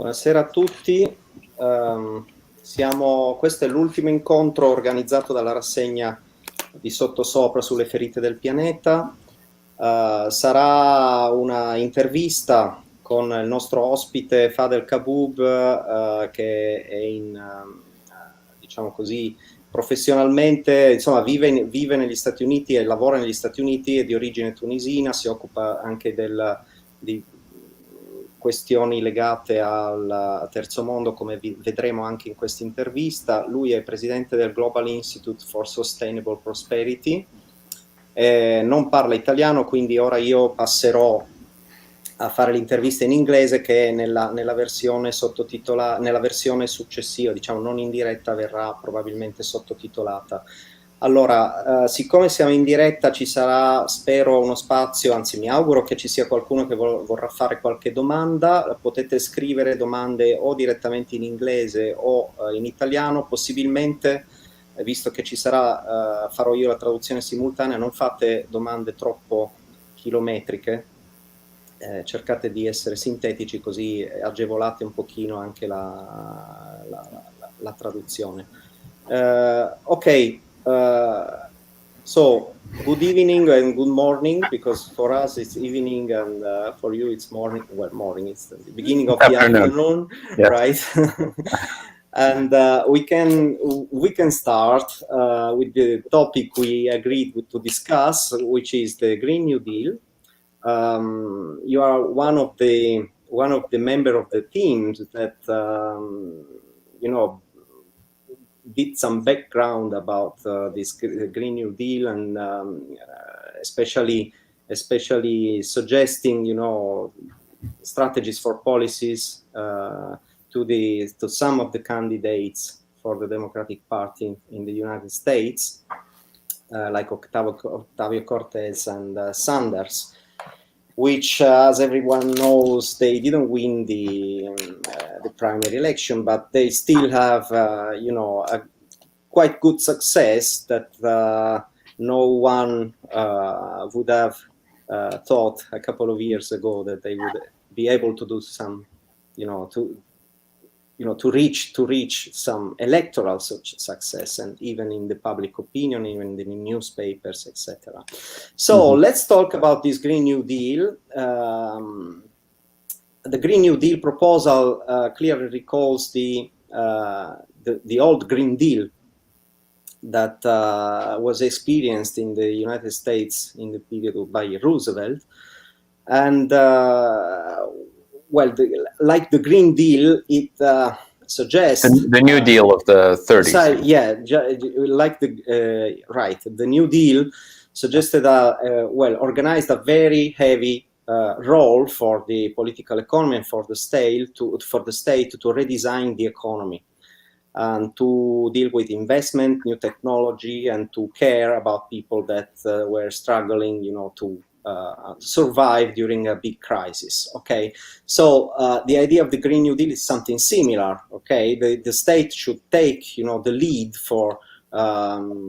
Buonasera a tutti. Questo è l'ultimo incontro organizzato dalla rassegna di Sottosopra sulle ferite del pianeta. Sarà una intervista con il nostro ospite Fadhel Kaboub, che è diciamo così, professionalmente, insomma, vive negli Stati Uniti e lavora negli Stati Uniti, è di origine tunisina, si occupa anche di questioni legate al terzo mondo, come vedremo anche in questa intervista. Lui è presidente del Global Institute for Sustainable Prosperity, non parla italiano, quindi ora io passerò a fare l'intervista in inglese, che è nella versione nella versione successiva, diciamo non in diretta, verrà probabilmente sottotitolata. Allora, siccome siamo in diretta, ci sarà, spero, uno spazio, anzi mi auguro che ci sia qualcuno che vorrà fare qualche domanda. Potete scrivere domande o direttamente in inglese o in italiano, possibilmente, visto che ci sarà, farò io la traduzione simultanea, non fate domande troppo chilometriche, cercate di essere sintetici, così agevolate un pochino anche la traduzione. Ok. So good evening and good morning, because for us it's evening and for you it's morning. Well, morning, it's the beginning of the afternoon, yes. Right? And we can start with the topic we agreed to discuss, which is the Green New Deal. You are one of the member of the teams that did some background about this Green New Deal, and especially suggesting, strategies for policies to some of the candidates for the Democratic Party in the United States, like Ocasio-Cortez and Sanders, which, as everyone knows, they didn't win the primary election, but they still have, a quite good success that no one would have thought a couple of years ago that they would be able to do some, to reach some electoral success, and even in the public opinion, even in the newspapers, etc. So let's talk about this Green New Deal. The Green New Deal proposal clearly recalls the old Green Deal that was experienced in the United States in the period by Roosevelt, and like the Green Deal, it suggests the New Deal of the 30s. So, yeah, like the New Deal suggested organized a very heavy role for the political economy and for the state to redesign the economy and to deal with investment, new technology, and to care about people that were struggling, to survive during a big crisis. Okay, so the idea of the Green New Deal is something similar. Okay, the state should take the lead for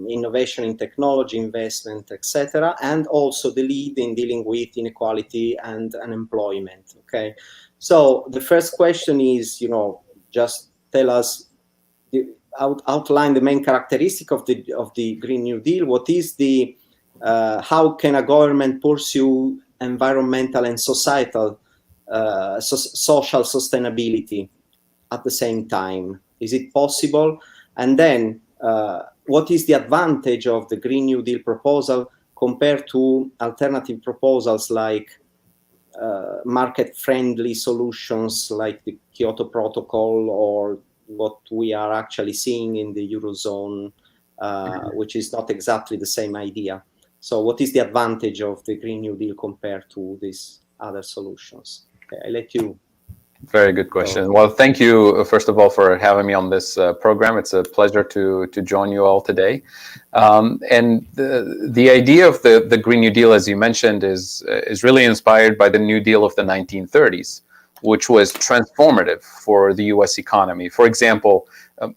innovation in technology, investment, etc., and also the lead in dealing with inequality and unemployment. Okay, so the first question is, just tell us, outline the main characteristic of the Green New Deal. What is the how can a government pursue environmental and societal social sustainability at the same time? Is it possible? And then what is the advantage of the Green New Deal proposal compared to alternative proposals like market-friendly solutions like the Kyoto Protocol, or what we are actually seeing in the Eurozone, which is not exactly the same idea? So what is the advantage of the Green New Deal compared to these other solutions? Okay, I let you. Very good question. Well, thank you, first of all, for having me on this program. It's a pleasure to join you all today. And the idea of the Green New Deal, as you mentioned, is really inspired by the New Deal of the 1930s, which was transformative for the U.S. economy. For example,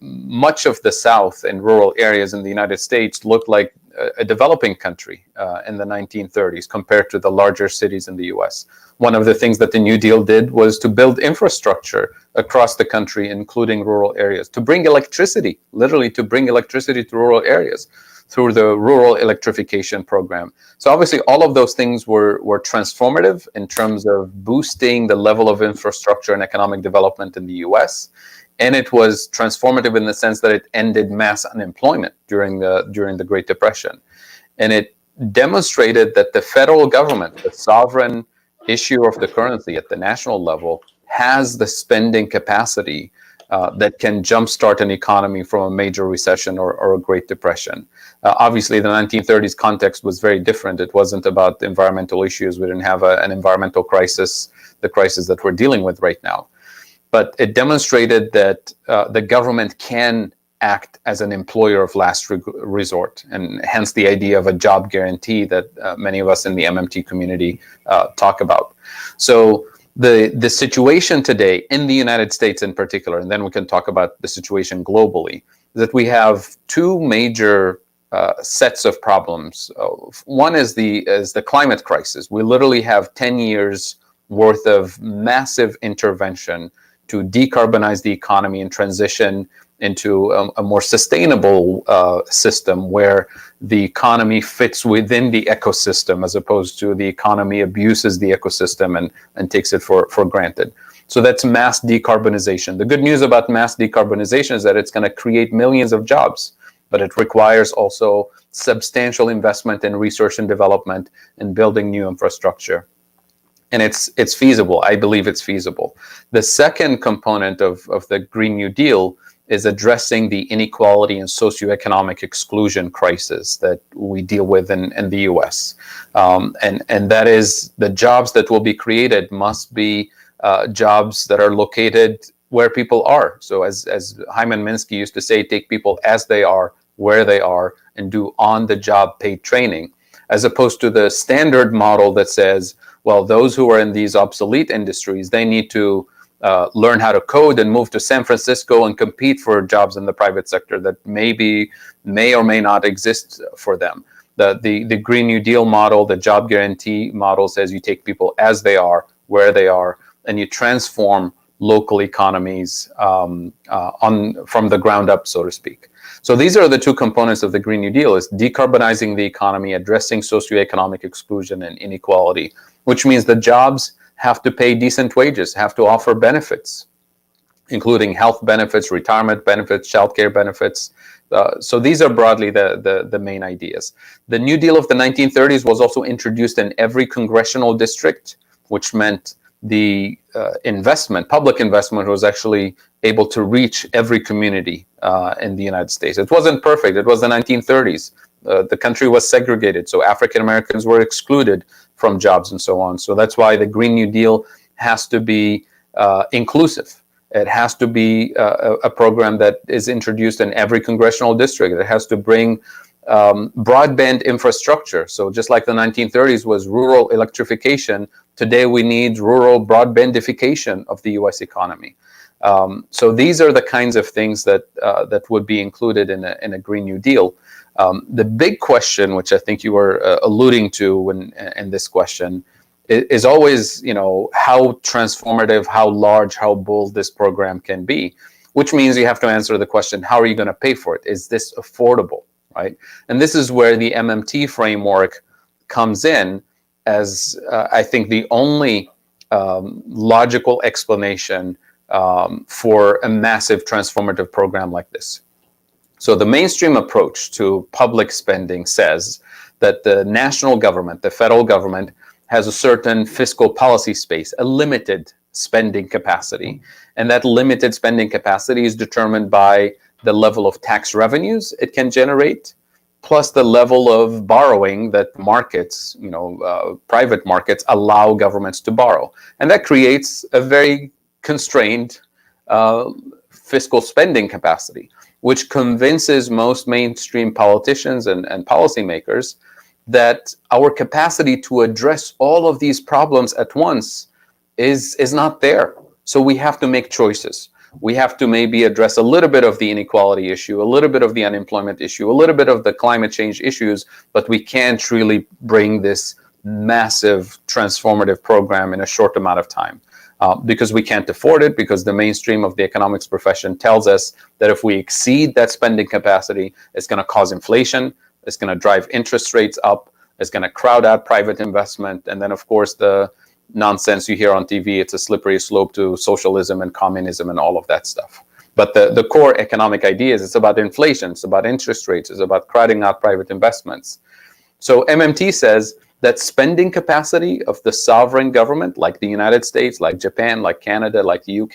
much of the South and rural areas in the United States looked like a developing country in the 1930s compared to the larger cities in the US. One of the things that the New Deal did was to build infrastructure across the country, including rural areas, to bring electricity, literally to bring electricity to rural areas through the rural electrification program. So obviously all of those things were transformative in terms of boosting the level of infrastructure and economic development in the US. And it was transformative in the sense that it ended mass unemployment during the Great Depression. And it demonstrated that the federal government, the sovereign issuer of the currency at the national level, has the spending capacity that can jumpstart an economy from a major recession or a Great Depression. Obviously, the 1930s context was very different. It wasn't about environmental issues. We didn't have an environmental crisis, the crisis that we're dealing with right now. But it demonstrated that the government can act as an employer of last resort, and hence the idea of a job guarantee that many of us in the MMT community talk about. So the situation today in the United States in particular, and then we can talk about the situation globally, is that we have two major sets of problems. One is the climate crisis. We literally have 10 years worth of massive intervention to decarbonize the economy and transition into a more sustainable system where the economy fits within the ecosystem, as opposed to the economy abuses the ecosystem and takes it for granted. So that's mass decarbonization. The good news about mass decarbonization is that it's going to create millions of jobs, but it requires also substantial investment in research and development and building new infrastructure. And it's feasible. I believe it's feasible. The second component of the Green New Deal is addressing the inequality and socioeconomic exclusion crisis that we deal with in the US. And that is, the jobs that will be created must be jobs that are located where people are. So as Hyman Minsky used to say, take people as they are, where they are, and do on-the-job paid training, as opposed to the standard model that says, well, those who are in these obsolete industries, they need to learn how to code and move to San Francisco and compete for jobs in the private sector that may or may not exist for them. The Green New Deal model, the job guarantee model, says you take people as they are, where they are, and you transform local economies from the ground up, so to speak. So these are the two components of the Green New Deal: is decarbonizing the economy, addressing socioeconomic exclusion and inequality, which means the jobs have to pay decent wages, have to offer benefits, including health benefits, retirement benefits, childcare benefits. So these are broadly the main ideas. The New Deal of the 1930s was also introduced in every congressional district, which meant the public investment was actually able to reach every community in the United States. It wasn't perfect. It was the 1930s. The country was segregated, so African Americans were excluded from jobs and so on. So that's why the Green New Deal has to be inclusive. It has to be a program that is introduced in every congressional district. It has to bring broadband infrastructure. So just like the 1930s was rural electrification, today we need rural broadbandification of the U.S. economy. So these are the kinds of things that would be included in a Green New Deal. The big question, which I think you were alluding to in this question, is always, how transformative, how large, how bold this program can be, which means you have to answer the question, how are you going to pay for it? Is this affordable, right? And this is where the MMT framework comes in as, I think, the only logical explanation for a massive transformative program like this. So the mainstream approach to public spending says that the national government, the federal government, has a certain fiscal policy space, a limited spending capacity. And that limited spending capacity is determined by the level of tax revenues it can generate, plus the level of borrowing that markets, private markets, allow governments to borrow. And that creates a very constrained fiscal spending capacity, which convinces most mainstream politicians and policymakers that our capacity to address all of these problems at once is not there. So we have to make choices. we have to maybe address a little bit of the inequality issue, a little bit of the unemployment issue, a little bit of the climate change issues, but we can't really bring this massive transformative program in a short amount of time. Because we can't afford it, because the mainstream of the economics profession tells us that if we exceed that spending capacity, it's going to cause inflation, it's going to drive interest rates up, it's going to crowd out private investment, and then, of course, the nonsense you hear on TV, it's a slippery slope to socialism and communism and all of that stuff. But the core economic idea is it's about inflation, it's about interest rates, it's about crowding out private investments. So MMT says that spending capacity of the sovereign government, like the United States, like Japan, like Canada, like the UK,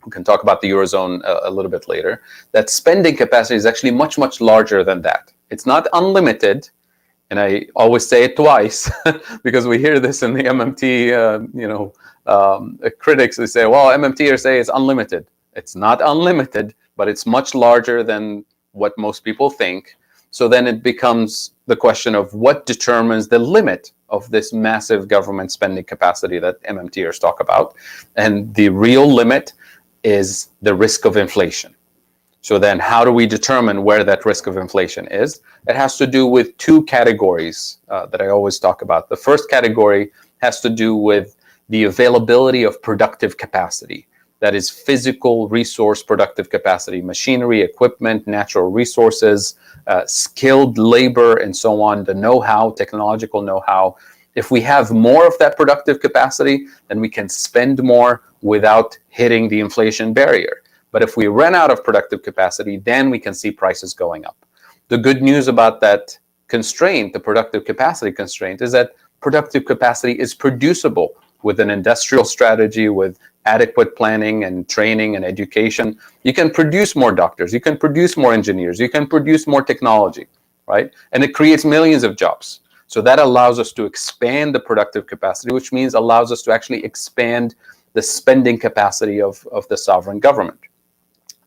we can talk about the Eurozone a little bit later, that spending capacity is actually much, much larger than that. It's not unlimited, and I always say it twice, because we hear this in the MMT, critics, they say, well, MMTers say it's unlimited. It's not unlimited, but it's much larger than what most people think. So then it becomes the question of what determines the limit of this massive government spending capacity that MMTers talk about. And the real limit is the risk of inflation. So then how do we determine where that risk of inflation is? It has to do with two categories that I always talk about. The first category has to do with the availability of productive capacity. That is physical resource productive capacity, machinery, equipment, natural resources, skilled labor, and so on, the know-how, technological know-how. If we have more of that productive capacity, then we can spend more without hitting the inflation barrier. But if we run out of productive capacity, then we can see prices going up. The good news about that constraint, the productive capacity constraint, is that productive capacity is producible with an industrial strategy, with adequate planning and training and education. You can produce more doctors, you can produce more engineers, you can produce more technology, right? And it creates millions of jobs. So that allows us to expand the productive capacity, which means allows us to actually expand the spending capacity of the sovereign government.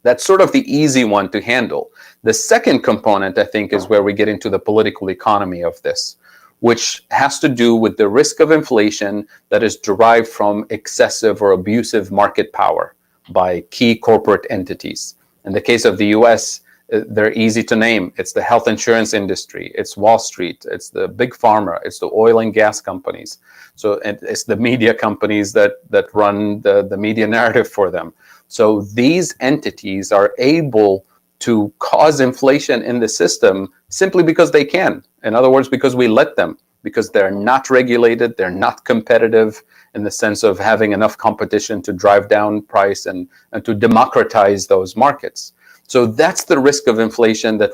That's sort of the easy one to handle. The second component, I think, is where we get into the political economy of this, which has to do with the risk of inflation that is derived from excessive or abusive market power by key corporate entities. In the case of the US, they're easy to name. It's the health insurance industry, it's Wall Street, it's the big pharma, it's the oil and gas companies. So it's the media companies that run the media narrative for them. So these entities are able to cause inflation in the system simply because they can. In other words, because we let them, because they're not regulated, they're not competitive in the sense of having enough competition to drive down price and to democratize those markets. So that's the risk of inflation that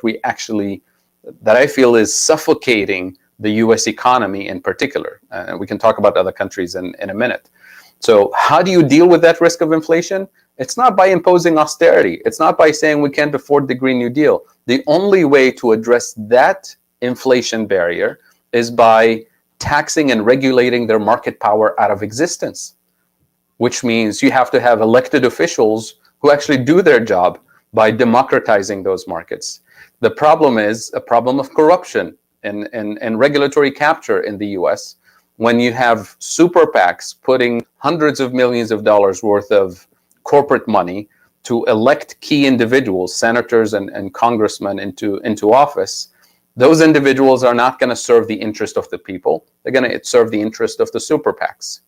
I feel is suffocating the US economy in particular. We can talk about other countries in a minute. So how do you deal with that risk of inflation? It's not by imposing austerity. It's not by saying we can't afford the Green New Deal. The only way to address that inflation barrier is by taxing and regulating their market power out of existence, which means you have to have elected officials who actually do their job by democratizing those markets. The problem is a problem of corruption and regulatory capture in the US, when you have super PACs putting hundreds of millions of dollars worth of corporate money to elect key individuals, senators and congressmen into office. Those individuals are not going to serve the interest of the people. They're going to serve the interest of the super PACs.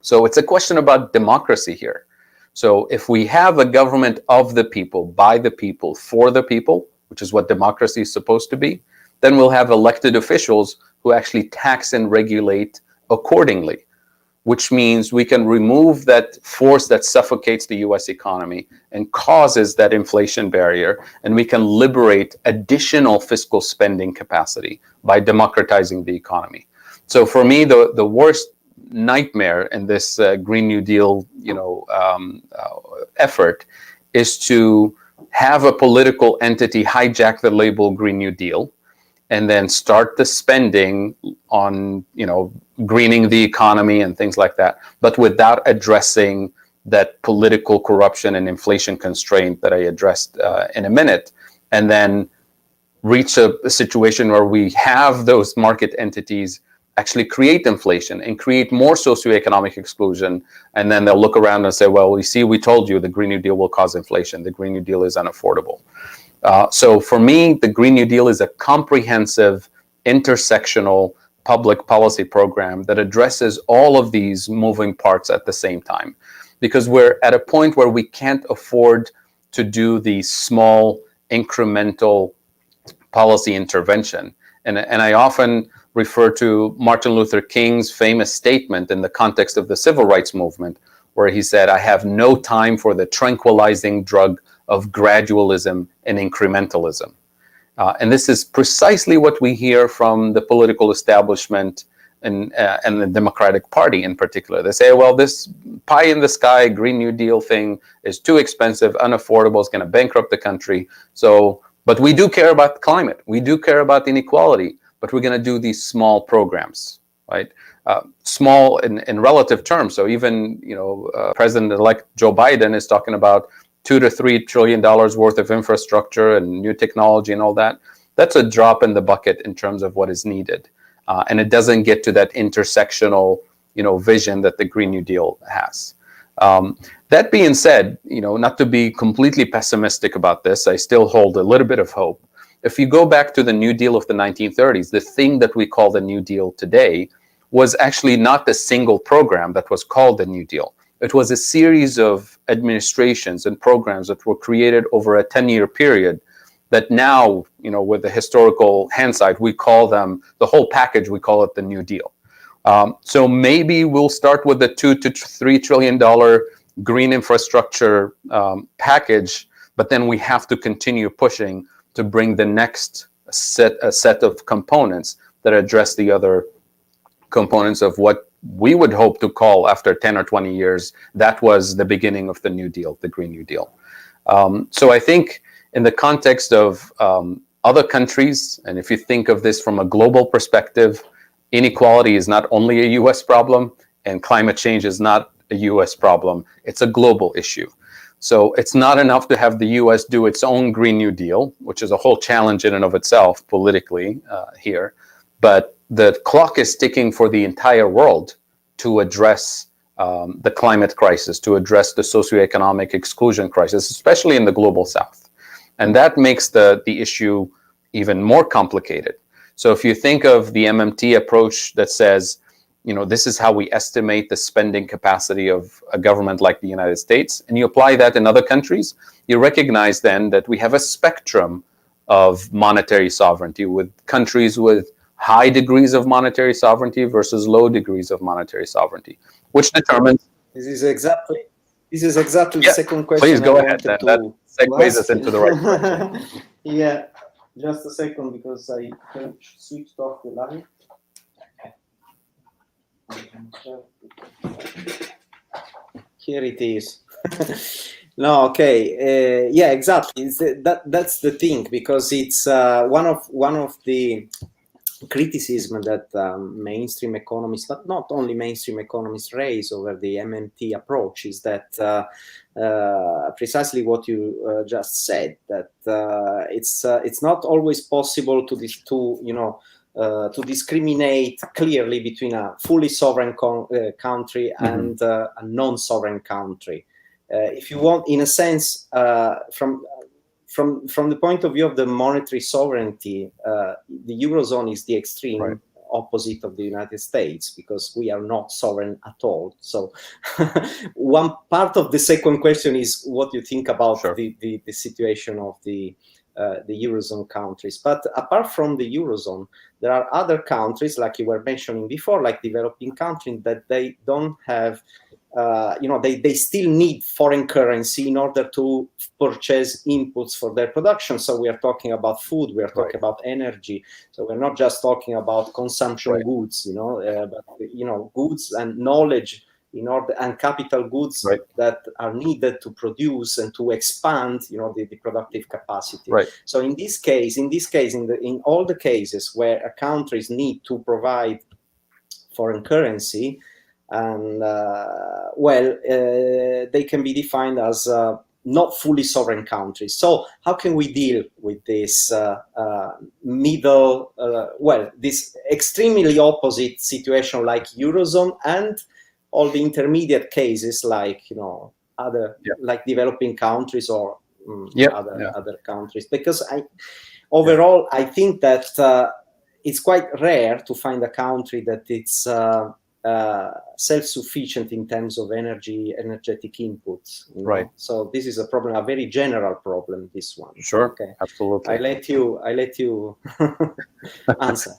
So it's a question about democracy here. So if we have a government of the people, by the people, for the people, which is what democracy is supposed to be, then we'll have elected officials who actually tax and regulate accordingly, which means we can remove that force that suffocates the US economy and causes that inflation barrier, and we can liberate additional fiscal spending capacity by democratizing the economy. So for me, the worst nightmare in this Green New Deal effort is to have a political entity hijack the label Green New Deal and then start the spending on, greening the economy and things like that, but without addressing that political corruption and inflation constraint that I addressed in a minute, and then reach a situation where we have those market entities actually create inflation and create more socioeconomic exclusion. And then they'll look around and say, well, you see, we told you the Green New Deal will cause inflation. The Green New Deal is unaffordable. So for me, the Green New Deal is a comprehensive, intersectional public policy program that addresses all of these moving parts at the same time. Because we're at a point where we can't afford to do the small, incremental policy intervention. And I often refer to Martin Luther King's famous statement in the context of the civil rights movement, where he said, I have no time for the tranquilizing drug of gradualism and incrementalism. And this is precisely what we hear from the political establishment and the Democratic Party in particular. They say, well, this pie in the sky Green New Deal thing is too expensive, unaffordable, it's going to bankrupt the country. So, but we do care about climate. We do care about inequality, but we're going to do these small programs, right? Small in relative terms. So even, President-elect Joe Biden is talking about $2 to $3 trillion worth of infrastructure and new technology and all that. That's a drop in the bucket in terms of what is needed. And it doesn't get to that intersectional, vision that the Green New Deal has. That being said, not to be completely pessimistic about this, I still hold a little bit of hope. If you go back to the New Deal of the 1930s, the thing that we call the New Deal today was actually not the single program that was called the New Deal. It was a series of administrations and programs that were created over a 10-year period that now, with the historical hindsight, we call them, the whole package, we call it the New Deal. So maybe we'll start with the $2 to $3 trillion green infrastructure package, but then we have to continue pushing to bring the next set of components that address the other components of what we would hope to call, after 10 or 20 years, that was the beginning of the New Deal, the Green New Deal. So I think in the context of other countries, and if you think of this from a global perspective, inequality is not only a US problem, and climate change is not a US problem, it's a global issue. So it's not enough to have the US do its own Green New Deal, which is a whole challenge in and of itself politically here, but the clock is ticking for the entire world to address the climate crisis, to address the socioeconomic exclusion crisis, especially in the global South. And that makes the issue even more complicated. So if you think of the MMT approach that says, this is how we estimate the spending capacity of a government like the United States, and you apply that in other countries, you recognize then that we have a spectrum of monetary sovereignty, with countries with high degrees of monetary sovereignty versus low degrees of monetary sovereignty, which determines... This is exactly the second question. Please go ahead. That segues us into the right direction. Yeah, just a second, because I switched off the light. Here it is. No, okay. Yeah, exactly. That's the thing, because it's one of the criticism that mainstream economists, but not only mainstream economists, raise over the MMT approach is that precisely what you just said, that it's not always possible to discriminate clearly between a fully sovereign country and a non-sovereign country. If you want, in a sense, from the point of view of the monetary sovereignty, the Eurozone is the extreme opposite of the United States, because we are not sovereign at all. So one part of the second question is what you think about the situation of the Eurozone countries. But apart from the Eurozone, there are other countries, like you were mentioning before, like developing countries, that they don't have, they still need foreign currency in order to purchase inputs for their production. So we are talking about food, we are talking about energy. So we're not just talking about consumption goods, but goods and knowledge and capital goods that are needed to produce and to expand, the productive capacity. So in this case, in all the cases where countries need to provide foreign currency, and they can be defined as not fully sovereign countries. So how can we deal with this middle, this extremely opposite situation like Eurozone, and all the intermediate cases like, other like developing countries or other countries? Because overall, I think that it's quite rare to find a country that it's self-sufficient in terms of energetic inputs. Right. So this is a problem, a very general problem, this one. Sure. Okay. Absolutely. I let you answer.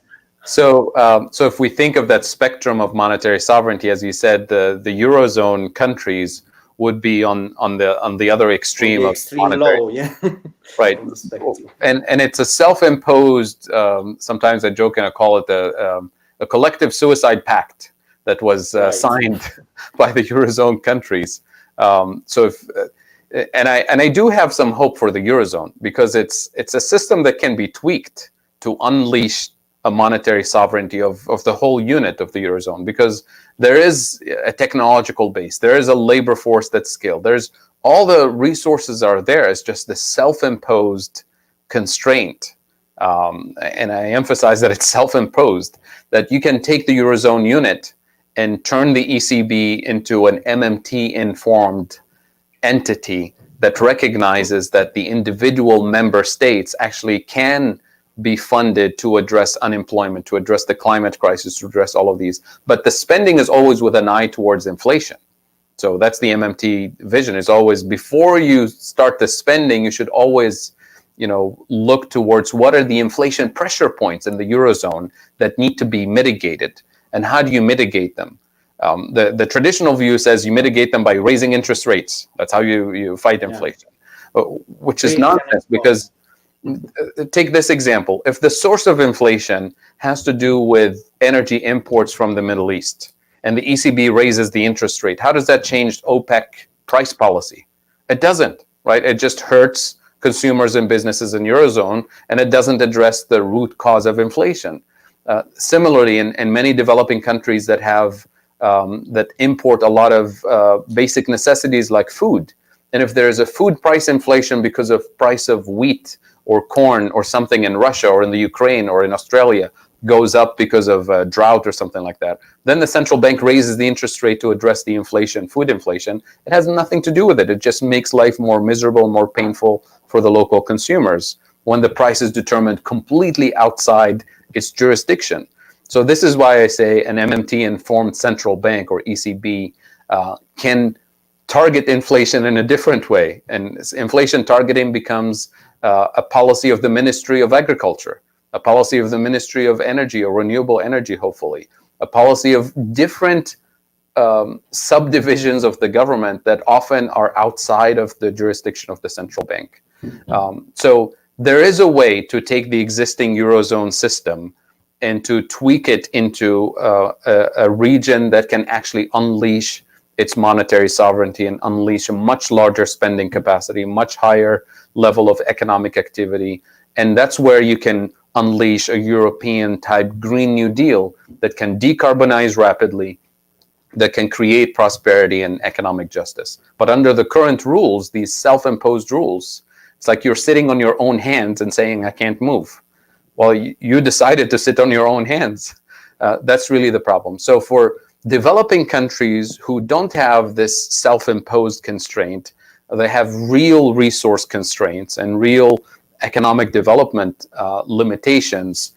So if we think of that spectrum of monetary sovereignty, as you said, the Eurozone countries would be on the other extreme of monetary. Low, yeah. Right. And it's a self-imposed, sometimes I joke and I call it a collective suicide pact that was signed by the Eurozone countries. So I do have some hope for the Eurozone, because it's a system that can be tweaked to unleash a monetary sovereignty of the whole unit of the Eurozone, because there is a technological base, there is a labor force that's skilled, there's all the resources are there. It's just the self-imposed constraint. And I emphasize that it's self-imposed, that you can take the Eurozone unit and turn the ECB into an MMT-informed entity that recognizes that the individual member states actually can be funded to address unemployment, to address the climate crisis, to address all of these. But the spending is always with an eye towards inflation. So that's the MMT vision, is always, before you start the spending, you should always look towards what are the inflation pressure points in the Eurozone that need to be mitigated, and how do you mitigate them? The traditional view says you mitigate them by raising interest rates. That's how you fight inflation, which is nonsense, because take this example. If the source of inflation has to do with energy imports from the Middle East, and the ECB raises the interest rate, how does that change OPEC price policy? It doesn't, right? It just hurts consumers and businesses in Eurozone, and it doesn't address the root cause of inflation. Similarly, in many developing countries that have that import a lot of basic necessities like food, and if there's a food price inflation because of price of wheat or corn or something in Russia or in the Ukraine or in Australia goes up because of drought or something like that, then the central bank raises the interest rate to address the inflation, food inflation. It has nothing to do with it. It just makes life more miserable, more painful for the local consumers when the price is determined completely outside its jurisdiction. So this is why I say an MMT-informed central bank, or ECB, can target inflation in a different way. And inflation targeting becomes a policy of the Ministry of Agriculture, a policy of the Ministry of Energy or Renewable Energy, hopefully, a policy of different subdivisions of the government that often are outside of the jurisdiction of the central bank. So there is a way to take the existing Eurozone system and to tweak it into a region that can actually unleash its monetary sovereignty and unleash a much larger spending capacity, much higher level of economic activity. And that's where you can unleash a European-type Green New Deal that can decarbonize rapidly, that can create prosperity and economic justice. But under the current rules, these self-imposed rules, it's like you're sitting on your own hands and saying, I can't move. Well, you decided to sit on your own hands. That's really the problem. So for developing countries who don't have this self-imposed constraint, they have real resource constraints and real economic development limitations.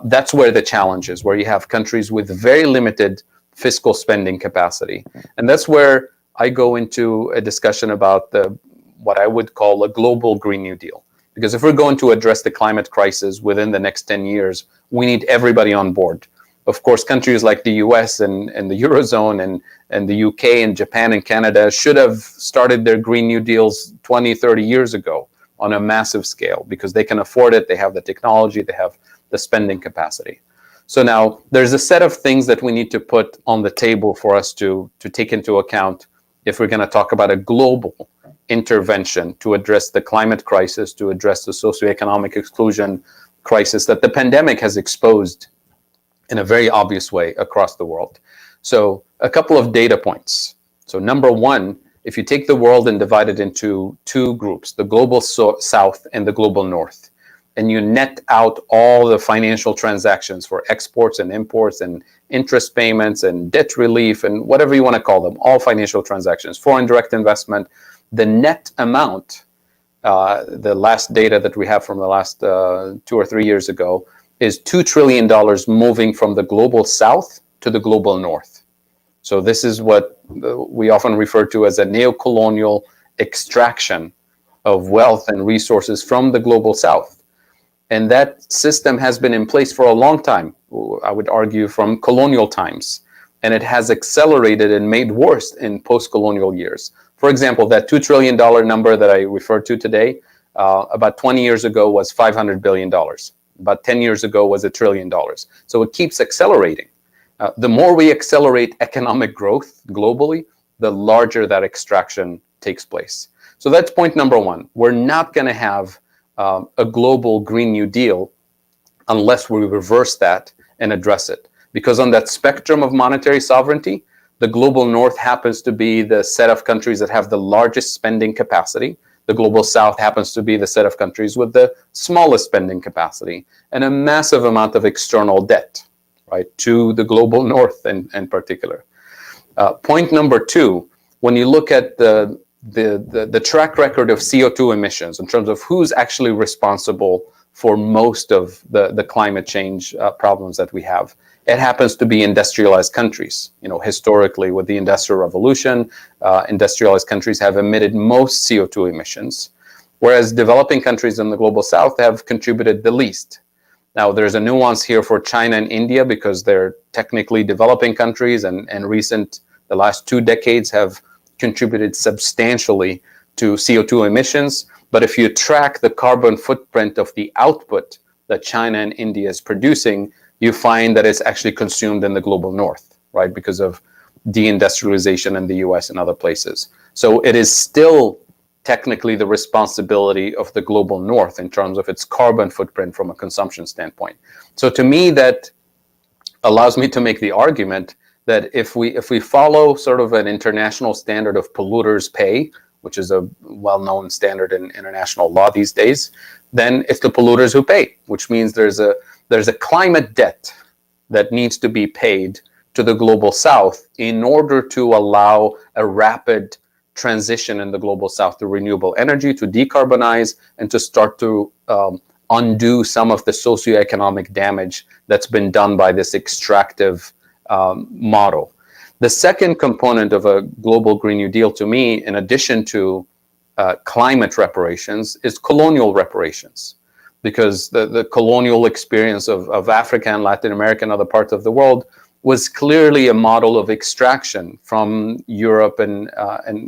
That's where the challenge is, where you have countries with very limited fiscal spending capacity. And that's where I go into a discussion about what I would call a global Green New Deal. Because if we're going to address the climate crisis within the next 10 years, we need everybody on board. Of course, countries like the US and the Eurozone and the UK and Japan and Canada should have started their Green New Deals 20, 30 years ago on a massive scale, because they can afford it, they have the technology, they have the spending capacity. So now there's a set of things that we need to put on the table for us to take into account if we're going to talk about a global intervention to address the climate crisis, to address the socioeconomic exclusion crisis that the pandemic has exposed in a very obvious way across the world. So a couple of data points. So number one, if you take the world and divide it into two groups, the global south and the global north, and you net out all the financial transactions for exports and imports and interest payments and debt relief and whatever you want to call them, all financial transactions, foreign direct investment, the net amount, the last data that we have from the last 2 or 3 years ago, is $2 trillion moving from the global south to the global north. So this is what we often refer to as a neocolonial extraction of wealth and resources from the global south. And that system has been in place for a long time, I would argue from colonial times. And it has accelerated and made worse in post-colonial years. For example, that $2 trillion number that I referred to today, about 20 years ago was $500 billion. About 10 years ago was $1 trillion. So it keeps accelerating. The more we accelerate economic growth globally, the larger that extraction takes place. So that's point number one. We're not going to have a global Green New Deal unless we reverse that and address it. Because on that spectrum of monetary sovereignty, the global north happens to be the set of countries that have the largest spending capacity. The global south happens to be the set of countries with the smallest spending capacity and a massive amount of external debt, right, to the global north in particular. Point number two, when you look at the track record of CO2 emissions in terms of who's actually responsible for most of the climate change problems that we have, it happens to be industrialized countries. You know, historically with the Industrial Revolution, industrialized countries have emitted most CO2 emissions, whereas developing countries in the global south have contributed the least. Now, there's a nuance here for China and India because they're technically developing countries and the last 2 decades have contributed substantially to CO2 emissions. But if you track the carbon footprint of the output that China and India is producing, you find that it's actually consumed in the global north, right, because of deindustrialization in the US and other places. So it is still technically the responsibility of the global north in terms of its carbon footprint from a consumption standpoint. So to me, that allows me to make the argument that if we follow sort of an international standard of polluters pay, which is a well-known standard in international law these days, then it's the polluters who pay, which means there's a climate debt that needs to be paid to the global south in order to allow a rapid transition in the global south to renewable energy, to decarbonize, and to start to undo some of the socioeconomic damage that's been done by this extractive model. The second component of a global Green New Deal to me, in addition to climate reparations, is colonial reparations. Because the colonial experience of Africa and Latin America and other parts of the world was clearly a model of extraction from Europe and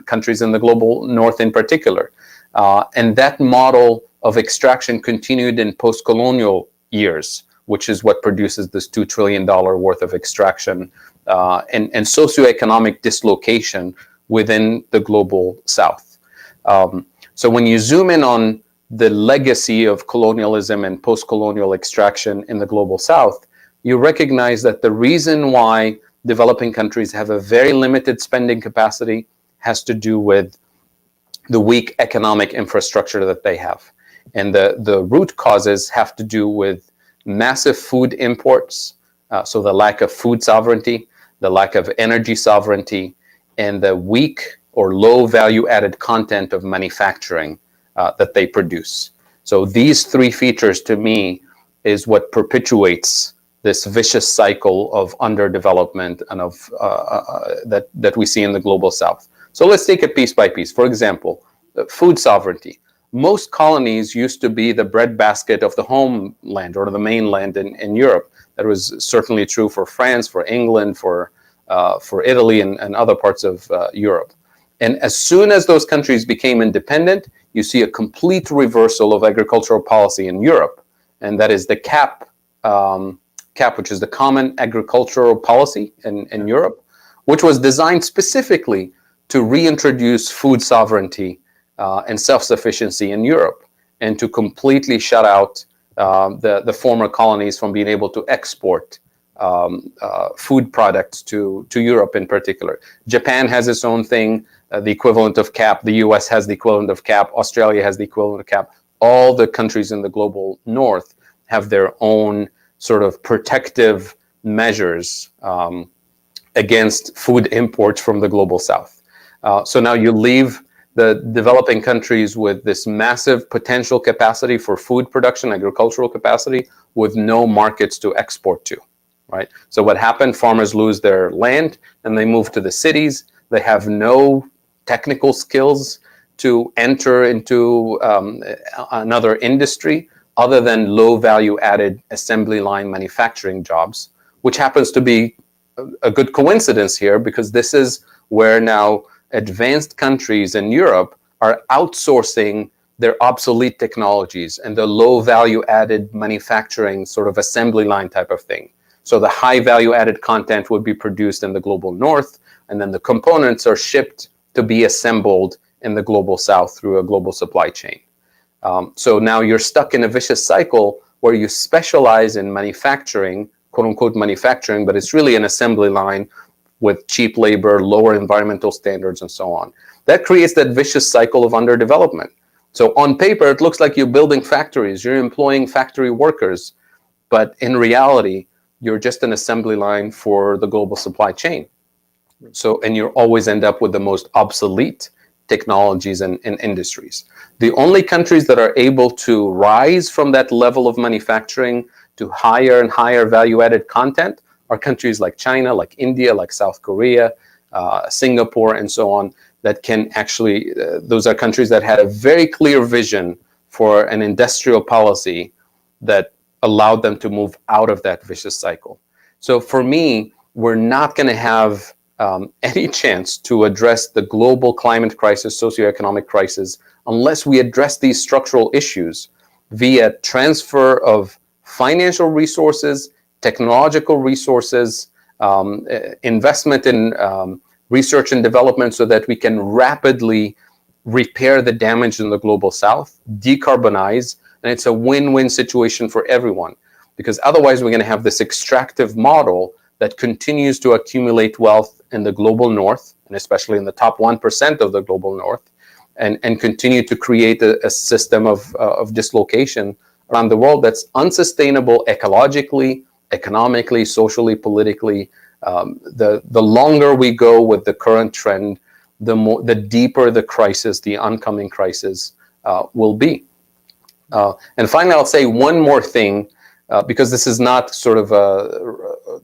countries in the global north in particular. And that model of extraction continued in post-colonial years, which is what produces this $2 trillion worth of extraction and socioeconomic dislocation within the global south. So when you zoom in on the legacy of colonialism and post-colonial extraction in the global south, you recognize that the reason why developing countries have a very limited spending capacity has to do with the weak economic infrastructure that they have. And the root causes have to do with massive food imports, so the lack of food sovereignty, the lack of energy sovereignty, and the weak or low value added content of manufacturing that they produce. So these three features to me is what perpetuates this vicious cycle of underdevelopment and of that we see in the global south. So let's take it piece by piece. For example, food sovereignty. Most colonies used to be the breadbasket of the homeland or the mainland in Europe. That was certainly true for France, for England, for Italy, and other parts of Europe. And as soon as those countries became independent, you see a complete reversal of agricultural policy in Europe, and that is the CAP, which is the Common Agricultural Policy in Europe, which was designed specifically to reintroduce food sovereignty and self-sufficiency in Europe, and to completely shut out the former colonies from being able to export food products to Europe in particular. Japan has its own thing. the equivalent of cap. The US has the equivalent of cap. Australia has the equivalent of cap. All the countries in the global north have their own sort of protective measures against food imports from the global south. So now you leave the developing countries with this massive potential capacity for food production, agricultural capacity, with no markets to export to, right? So what happened, farmers lose their land and they move to the cities. They have no technical skills to enter into another industry other than low value added assembly line manufacturing jobs, which happens to be a good coincidence here, because this is where now advanced countries in Europe are outsourcing their obsolete technologies and the low value added manufacturing sort of assembly line type of thing. So the high value added content would be produced in the global north, and then the components are shipped to be assembled in the global south through a global supply chain. So now you're stuck in a vicious cycle where you specialize in manufacturing, quote unquote manufacturing, but it's really an assembly line with cheap labor, lower environmental standards, and so on. That creates that vicious cycle of underdevelopment. So on paper, it looks like you're building factories, you're employing factory workers, but in reality, you're just an assembly line for the global supply chain. So, and you always end up with the most obsolete technologies and industries. The only countries that are able to rise from that level of manufacturing to higher and higher value-added content are countries like China, like India, like South Korea, Singapore, and so on, that can actually, those are countries that had a very clear vision for an industrial policy that allowed them to move out of that vicious cycle. So for me, we're not going to have any chance to address the global climate crisis, socioeconomic crisis, unless we address these structural issues via transfer of financial resources, technological resources, investment in research and development, so that we can rapidly repair the damage in the global south, decarbonize, and it's a win-win situation for everyone. Because otherwise we're going to have this extractive model that continues to accumulate wealth in the global north, and especially in the top 1% of the global north, and continue to create a system of dislocation around the world that's unsustainable ecologically, economically, socially, politically. The longer we go with the current trend, the deeper the crisis, the oncoming crisis will be. And finally, I'll say one more thing, because this is not sort of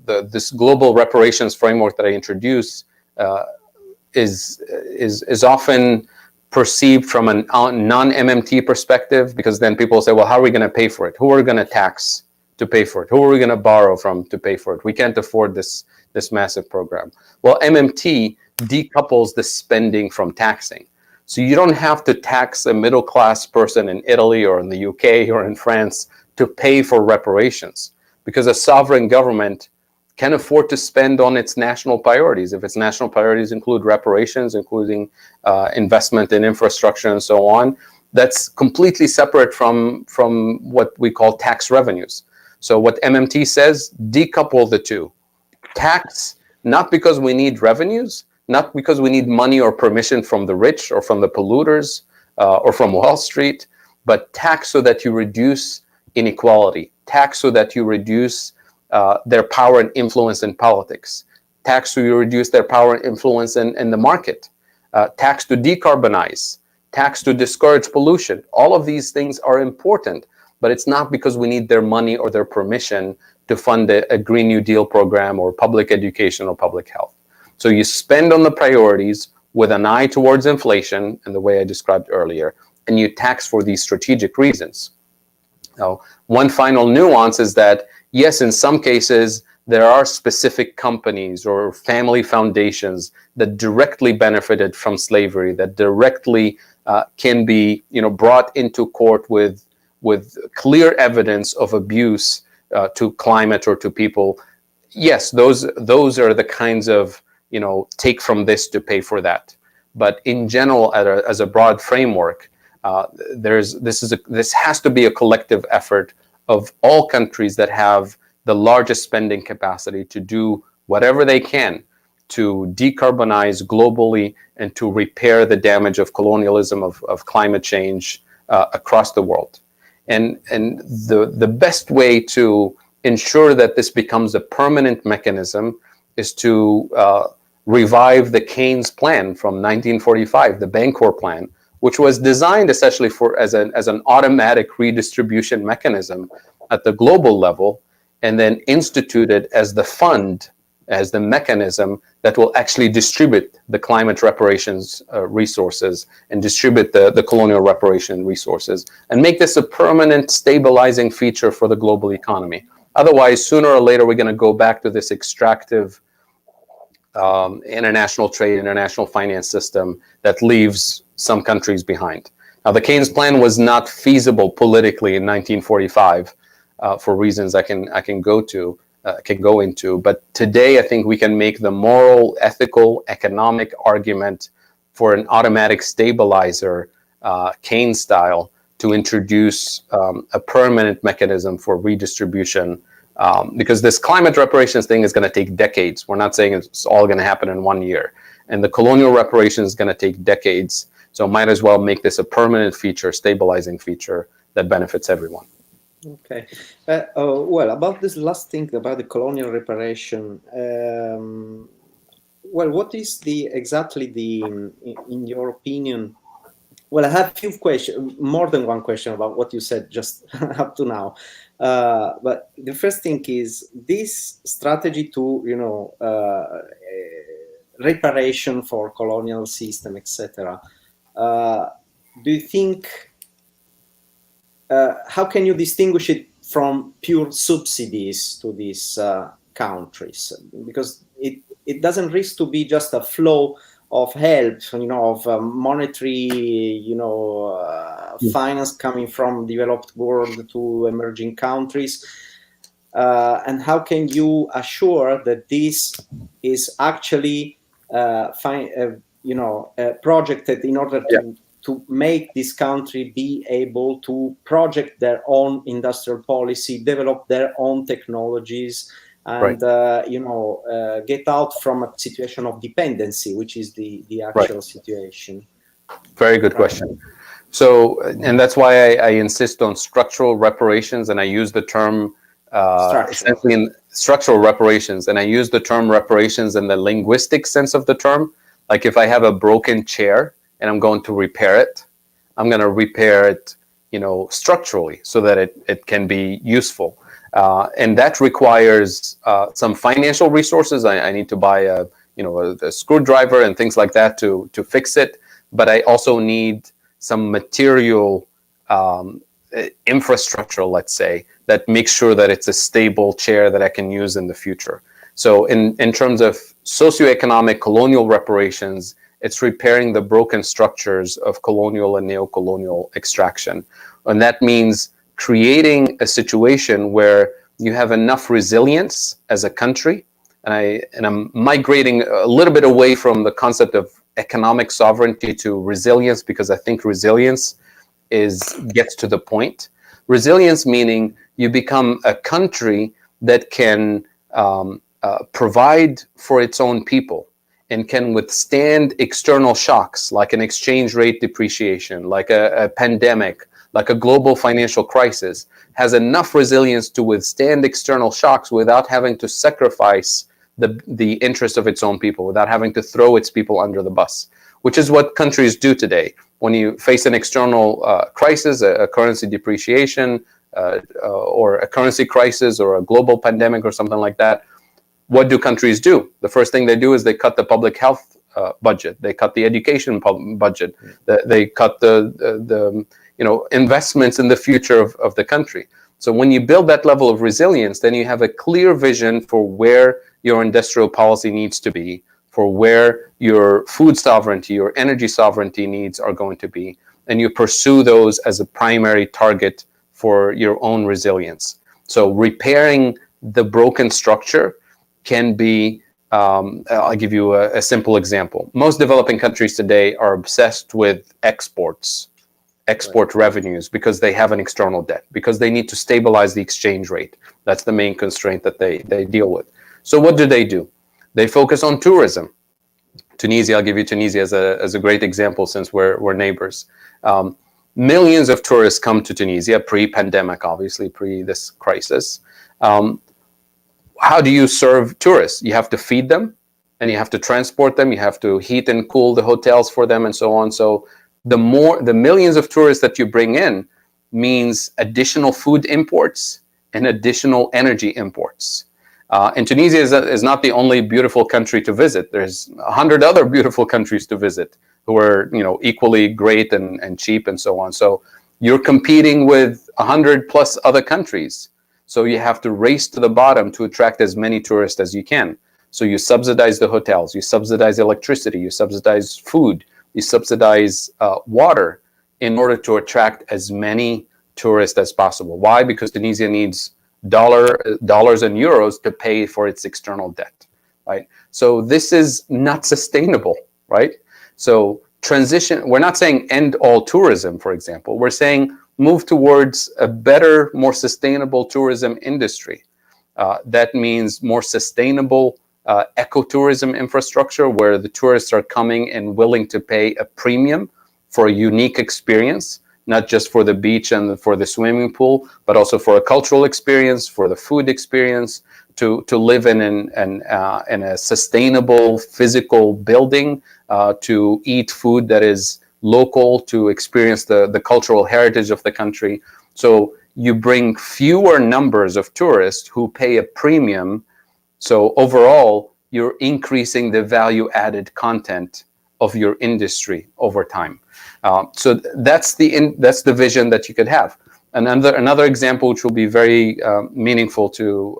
this global reparations framework that I introduce is often perceived from a non-MMT perspective, because then people say, well, how are we going to pay for it? Who are we going to tax to pay for it? Who are we going to borrow from to pay for it? We can't afford this massive program. Well, MMT decouples the spending from taxing. So you don't have to tax a middle-class person in Italy or in the UK or in France to pay for reparations, because a sovereign government can afford to spend on its national priorities. If its national priorities include reparations, including investment in infrastructure and so on, that's completely separate from what we call tax revenues. So what MMT says, decouple the two. Tax, not because we need revenues, not because we need money or permission from the rich or from the polluters or from Wall Street, but tax so that you reduce inequality, tax so that you reduce their power and influence in politics, tax so you reduce their power and influence in the market, tax to decarbonize, tax to discourage pollution. All of these things are important, but it's not because we need their money or their permission to fund a Green New Deal program or public education or public health. So you spend on the priorities with an eye towards inflation, in the way I described earlier, and you tax for these strategic reasons. Now, one final nuance is that, yes, in some cases, there are specific companies or family foundations that directly benefited from slavery, that directly can be, brought into court with clear evidence of abuse to climate or to people. Yes, those are the kinds of, take from this to pay for that. But in general, as a broad framework, this has to be a collective effort of all countries that have the largest spending capacity to do whatever they can to decarbonize globally and to repair the damage of colonialism, of climate change across the world. And the best way to ensure that this becomes a permanent mechanism is to revive the Keynes plan from 1945, the Bancor plan, which was designed essentially as an automatic redistribution mechanism at the global level, and then instituted as the fund, as the mechanism that will actually distribute the climate reparations resources and distribute the colonial reparation resources, and make this a permanent stabilizing feature for the global economy. Otherwise, sooner or later, we're going to go back to this extractive international trade, international finance system that leaves some countries behind. Now, the Keynes plan was not feasible politically in 1945 for reasons I can go into. But today, I think we can make the moral, ethical, economic argument for an automatic stabilizer, Keynes style, to introduce a permanent mechanism for redistribution. Because this climate reparations thing is going to take decades. We're not saying it's all going to happen in 1 year. And the colonial reparations is going to take decades. So might as well make this a permanent feature, stabilizing feature that benefits everyone. Okay. Well, about this last thing about the colonial reparation, well, what is in your opinion? Well, I have a few questions, more than one question about what you said just up to now. But the first thing is this strategy to, reparation for colonial system, etc. Do you think, how can you distinguish it from pure subsidies to these countries? Because it doesn't risk to be just a flow of help, of monetary, finance coming from developed world to emerging countries. And how can you assure that this is actually, projected in order to make this country be able to project their own industrial policy, develop their own technologies, and get out from a situation of dependency, which is the actual situation? Very good question. So, and that's why I insist on structural reparations, and I use the term essentially in structural reparations, and I use the term reparations in the linguistic sense of the term. Like if I have a broken chair and I'm going to repair it, I'm going to repair it, structurally so that it can be useful. And that requires some financial resources. I need to buy a screwdriver and things like that to fix it. But I also need some material infrastructure, let's say, that makes sure that it's a stable chair that I can use in the future. So in terms of socioeconomic colonial reparations, it's repairing the broken structures of colonial and neo-colonial extraction. And that means creating a situation where you have enough resilience as a country. And I'm migrating a little bit away from the concept of economic sovereignty to resilience, because I think resilience gets to the point. Resilience meaning you become a country that can provide for its own people and can withstand external shocks like an exchange rate depreciation, like a pandemic, like a global financial crisis, has enough resilience to withstand external shocks without having to sacrifice the interest of its own people, without having to throw its people under the bus, which is what countries do today. When you face an external crisis, a currency depreciation, or a currency crisis, or a global pandemic or something like that, what do countries do? The first thing they do is they cut the public health budget. They cut the education budget. They cut the investments in the future of the country. So when you build that level of resilience, then you have a clear vision for where your industrial policy needs to be, for where your food sovereignty, your energy sovereignty needs are going to be, and you pursue those as a primary target for your own resilience. So repairing the broken structure can be, I'll give you a simple example. Most developing countries today are obsessed with export revenues, because they have an external debt, because they need to stabilize the exchange rate. That's the main constraint that they deal with. So what do? They focus on tourism. Tunisia, I'll give you Tunisia as a great example since we're neighbors. Millions of tourists come to Tunisia, pre-pandemic, obviously, pre this crisis. How do you serve tourists? You have to feed them, and you have to transport them. You have to heat and cool the hotels for them, and so on. So the millions of tourists that you bring in means additional food imports and additional energy imports. And Tunisia is not the only beautiful country to visit. There's 100 other beautiful countries to visit who are, equally great and cheap and so on. So you're competing with 100 plus other countries. So you have to race to the bottom to attract as many tourists as you can. So you subsidize the hotels, you subsidize electricity, you subsidize food, you subsidize water in order to attract as many tourists as possible. Why? Because Tunisia needs dollars and euros to pay for its external debt, right? So this is not sustainable, right? So transition, we're not saying end all tourism, for example. We're saying move towards a better, more sustainable tourism industry. That means more sustainable ecotourism infrastructure where the tourists are coming and willing to pay a premium for a unique experience, not just for the beach and for the swimming pool, but also for a cultural experience, for the food experience, to live in a sustainable physical building, to eat food that is local, to experience the cultural heritage of the country. So you bring fewer numbers of tourists who pay a premium. So overall, you're increasing the value added content of your industry over time. So that's the vision that you could have. Another example, which will be very meaningful to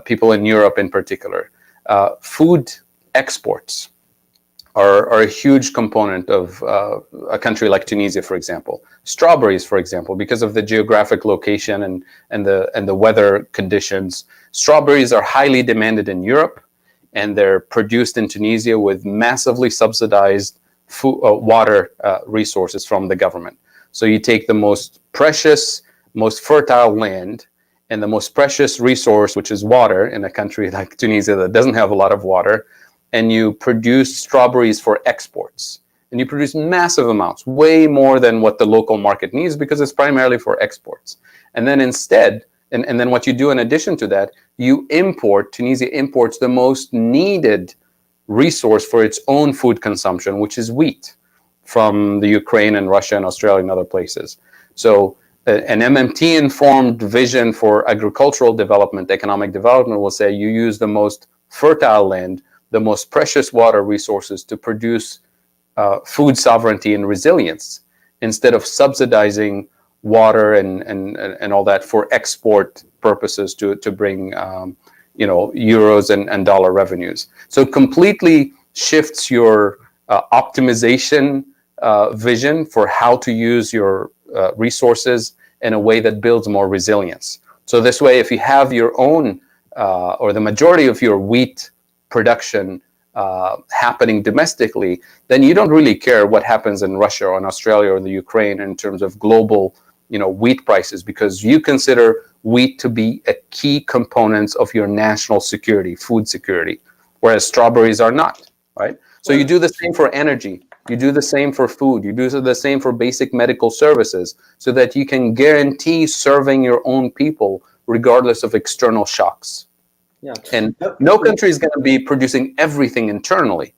people in Europe in particular, food exports are a huge component of a country like Tunisia, for example. Strawberries, for example, because of the geographic location and the weather conditions, strawberries are highly demanded in Europe, and they're produced in Tunisia with massively subsidized water resources from the government. So you take the most precious, most fertile land and the most precious resource, which is water, in a country like Tunisia that doesn't have a lot of water, and you produce strawberries for exports. And you produce massive amounts, way more than what the local market needs, because it's primarily for exports. And then instead, and then what you do in addition to that, Tunisia imports the most needed resource for its own food consumption, which is wheat, from the Ukraine and Russia and Australia and other places. So an MMT-informed vision for agricultural development, economic development, will say you use the most fertile land, the most precious water resources to produce food sovereignty and resilience, instead of subsidizing water and all that for export purposes to bring euros and dollar revenues. So completely shifts your optimization vision for how to use your resources in a way that builds more resilience. So this way, if you have your own or the majority of your wheat production happening domestically, then you don't really care what happens in Russia or in Australia or the Ukraine in terms of global wheat prices, because you consider wheat to be a key component of your national security, food security, whereas strawberries are not, right? So you do the same for energy, you do the same for food, you do the same for basic medical services, so that you can guarantee serving your own people regardless of external shocks. Yeah. And no country is going to be producing everything internally,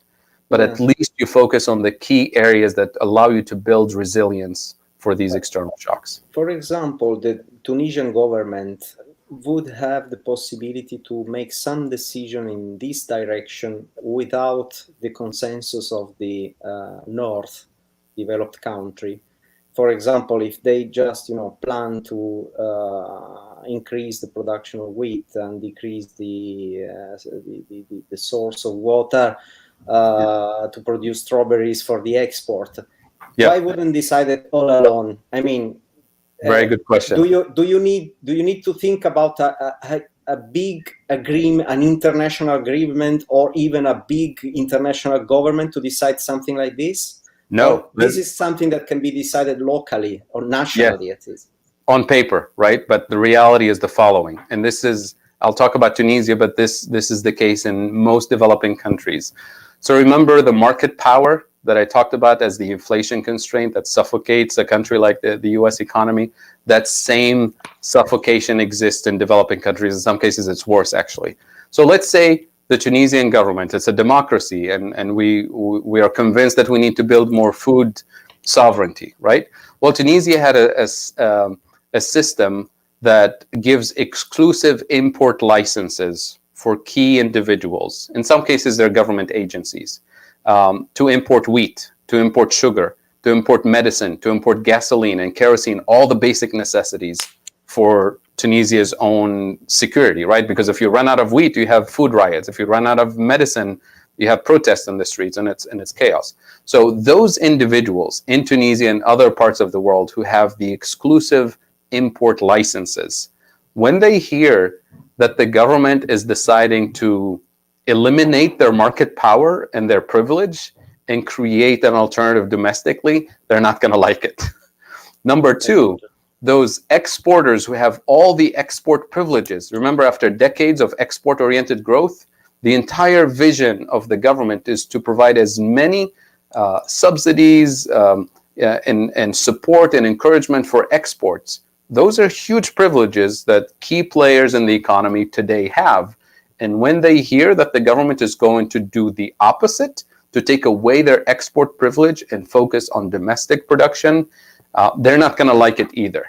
but at least you focus on the key areas that allow you to build resilience for these external shocks. For example, the Tunisian government would have the possibility to make some decision in this direction without the consensus of the North developed country. For example, if they just plan to increase the production of wheat and decrease the source of water to produce strawberries for the export, why wouldn't decide it all alone? I mean, very good question. Do you need to think about a big agreement, an international agreement, or even a big international government to decide something like this? No, this is something that can be decided locally or nationally, at least. On paper, right? But the reality is the following, and this is I'll talk about Tunisia, but this is the case in most developing countries. So remember the market power that I talked about as the inflation constraint that suffocates a country like the US economy. That same suffocation exists in developing countries. In some cases, it's worse, actually. So let's say the Tunisian government, it's a democracy, and we are convinced that we need to build more food sovereignty, right? Well, Tunisia had a system that gives exclusive import licenses for key individuals. In some cases, they're government agencies, to import wheat, to import sugar, to import medicine, to import gasoline and kerosene, all the basic necessities for Tunisia's own security, right? Because if you run out of wheat, you have food riots. If you run out of medicine, you have protests in the streets, and it's chaos. So those individuals in Tunisia and other parts of the world who have the exclusive import licenses, when they hear that the government is deciding to eliminate their market power and their privilege and create an alternative domestically, they're not going to like it. Number two, those exporters who have all the export privileges. Remember, after decades of export-oriented growth, the entire vision of the government is to provide as many subsidies and support and encouragement for exports. Those are huge privileges that key players in the economy today have. And when they hear that the government is going to do the opposite, to take away their export privilege and focus on domestic production, they're not going to like it either.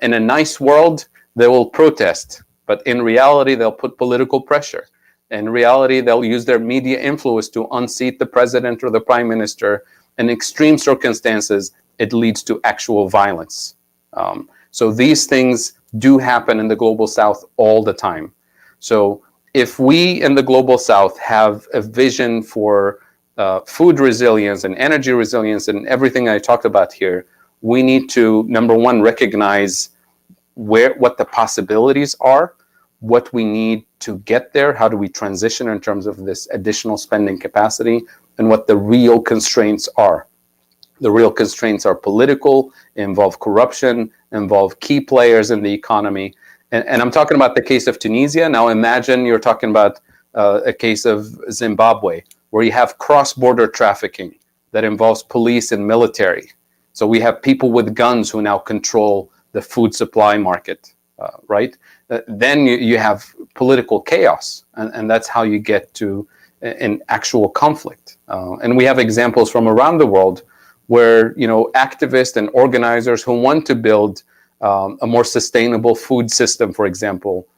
In a nice world, they will protest, but in reality, they'll put political pressure. In reality, they'll use their media influence to unseat the president or the prime minister. In extreme circumstances, it leads to actual violence. So these things do happen in the global south all the time. So if we in the global south have a vision for food resilience and energy resilience and everything I talked about here, we need to, number one, recognize what the possibilities are, what we need to get there, how do we transition in terms of this additional spending capacity, and what the real constraints are. The real constraints are political, involve corruption, involve key players in the economy. And I'm talking about the case of Tunisia. Now imagine you're talking about a case of Zimbabwe, where you have cross-border trafficking that involves police and military. So we have people with guns who now control the food supply market, right? Then you have political chaos, and that's how you get to an actual conflict. And we have examples from around the world where, you know, activists and organizers who want to build a more sustainable food system, for example,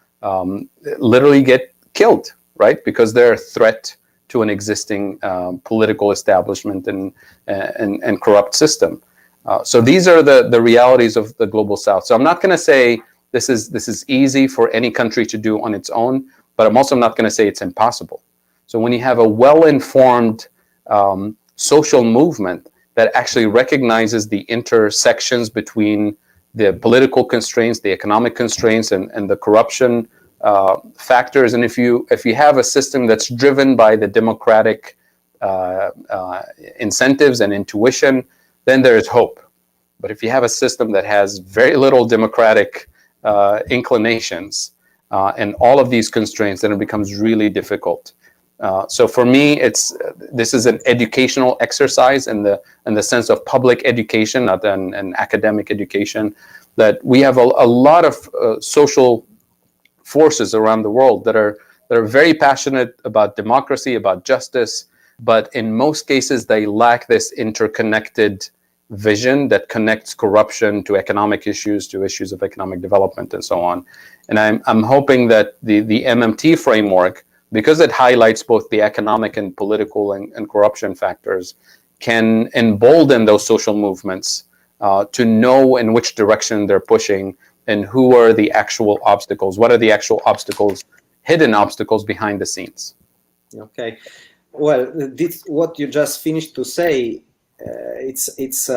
literally get killed, right? Because they're a threat to an existing political establishment and corrupt system. So these are the realities of the global south. So I'm not going to say this is easy for any country to do on its own, but I'm also not going to say it's impossible. So when you have a well-informed social movement that actually recognizes the intersections between the political constraints, the economic constraints, and the corruption factors, and if you have a system that's driven by the democratic incentives and intuition, then there is hope. But if you have a system that has very little democratic inclinations and all of these constraints, then it becomes really difficult. So for me, this is an educational exercise in the sense of public education, not an academic education. That we have a lot of social forces around the world that are very passionate about democracy, about justice, but in most cases they lack this interconnected vision that connects corruption to economic issues, to issues of economic development, and so on. And I'm hoping that the MMT framework, because it highlights both the economic and political and corruption factors, can embolden those social movements to know in which direction they're pushing and who are the actual obstacles, what are the actual obstacles, hidden obstacles behind the scenes. Okay. Well, what you just finished to say, it's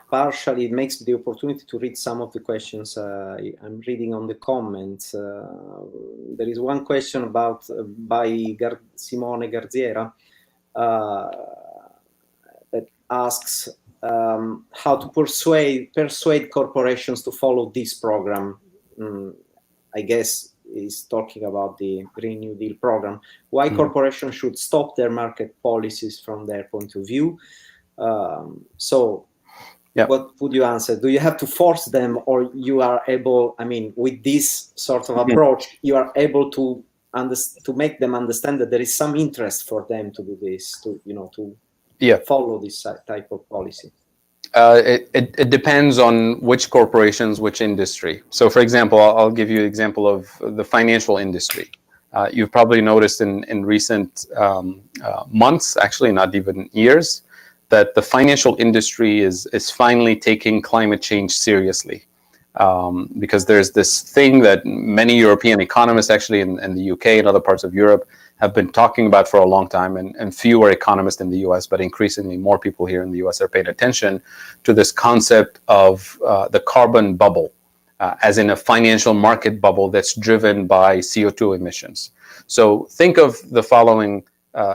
partially, it makes the opportunity to read some of the questions I'm reading on the comments. There is one question about by Simone Garziera that asks how to persuade corporations to follow this program. I guess is talking about the Green New Deal program. Why corporations should stop their market policies from their point of view. What would you answer? Do you have to force them, or you are able, with this sort of approach, you are able to make them understand that there is some interest for them to do this, to follow this type of policy? It depends on which corporations, which industry. So, for example, I'll give you an example of the financial industry. You've probably noticed in recent months, actually not even years, that the financial industry is finally taking climate change seriously. Because there's this thing that many European economists, actually in the UK and other parts of Europe, have been talking about for a long time, and fewer economists in the US, but increasingly more people here in the US are paying attention to this concept of the carbon bubble, as in a financial market bubble that's driven by CO2 emissions. So think of the following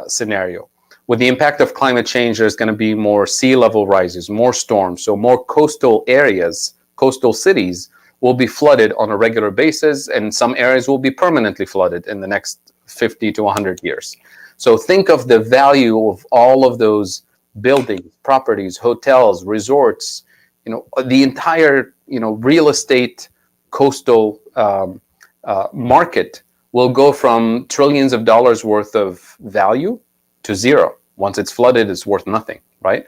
scenario. With the impact of climate change, there's going to be more sea level rises, more storms, so more coastal areas, coastal cities will be flooded on a regular basis, and some areas will be permanently flooded in the next 50 to 100 years. So think of the value of all of those buildings, properties, hotels, resorts, the entire, real estate coastal market will go from trillions of dollars worth of value to zero. Once it's flooded, it's worth nothing, right?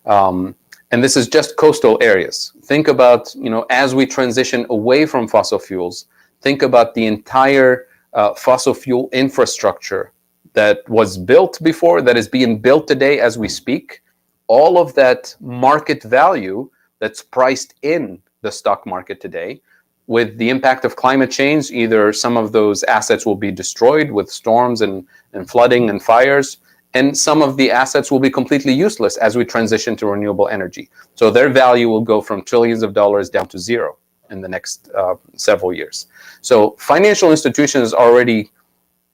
And this is just coastal areas. Think about, as we transition away from fossil fuels, think about the entire fossil fuel infrastructure that was built before, that is being built today as we speak. All of that market value that's priced in the stock market today, with the impact of climate change, either some of those assets will be destroyed with storms and flooding and fires, and some of the assets will be completely useless as we transition to renewable energy. So their value will go from trillions of dollars down to zero in the next several years. So financial institutions are already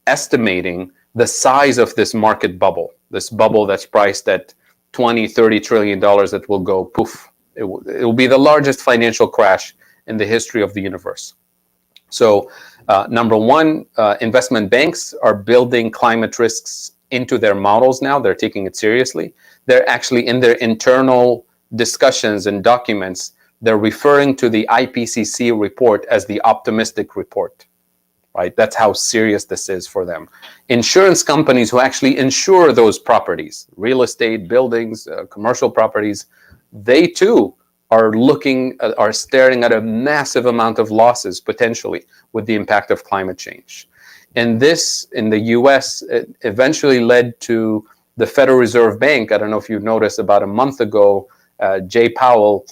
estimating the size of this market bubble, this bubble that's priced at $20-30 trillion that will go poof. It will be the largest financial crash in the history of the universe. So number one, investment banks are building climate risks into their models now. They're taking it seriously. They're actually, in their internal discussions and documents, they're referring to the IPCC report as the optimistic report, right? That's how serious this is for them. Insurance companies who actually insure those properties, real estate, buildings, commercial properties, they too are staring at a massive amount of losses potentially with the impact of climate change. And this, in the US, it eventually led to the Federal Reserve Bank. I don't know if you noticed, about a month ago, Jay Powell,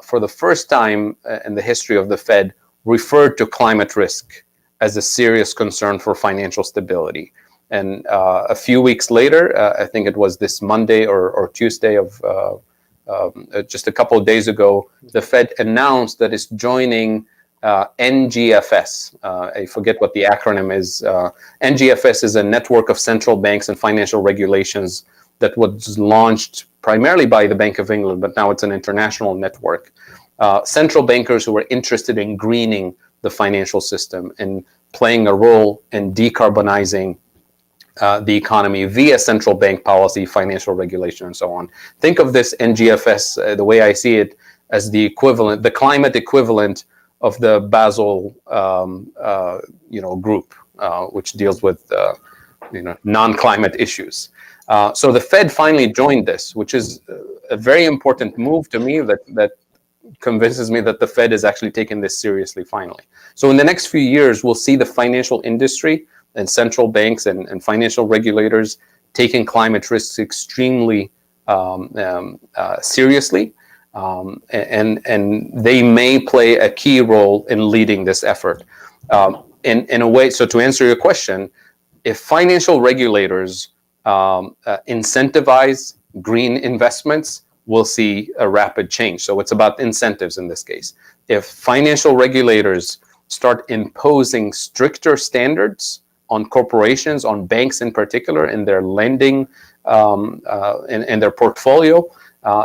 for the first time in the history of the Fed, referred to climate risk as a serious concern for financial stability. And a few weeks later, I think it was this Monday or Tuesday of just a couple of days ago, the Fed announced that it's joining NGFS. I forget what the acronym is. NGFS is a network of central banks and financial regulations that was launched primarily by the Bank of England, but now it's an international network. Central bankers who are interested in greening the financial system and playing a role in decarbonizing the economy via central bank policy, financial regulation, and so on. Think of this NGFS, the way I see it, as the equivalent, the climate equivalent of the Basel, group, which deals with, non-climate issues. So the Fed finally joined this, which is a very important move to me that convinces me that the Fed is actually taking this seriously finally. So in the next few years, we'll see the financial industry and central banks and financial regulators taking climate risks extremely seriously. And they may play a key role in leading this effort. In a way, so to answer your question, if financial regulators incentivize green investments, we'll see a rapid change. So it's about incentives in this case. If financial regulators start imposing stricter standards on corporations, on banks in particular, in their lending, in their portfolio,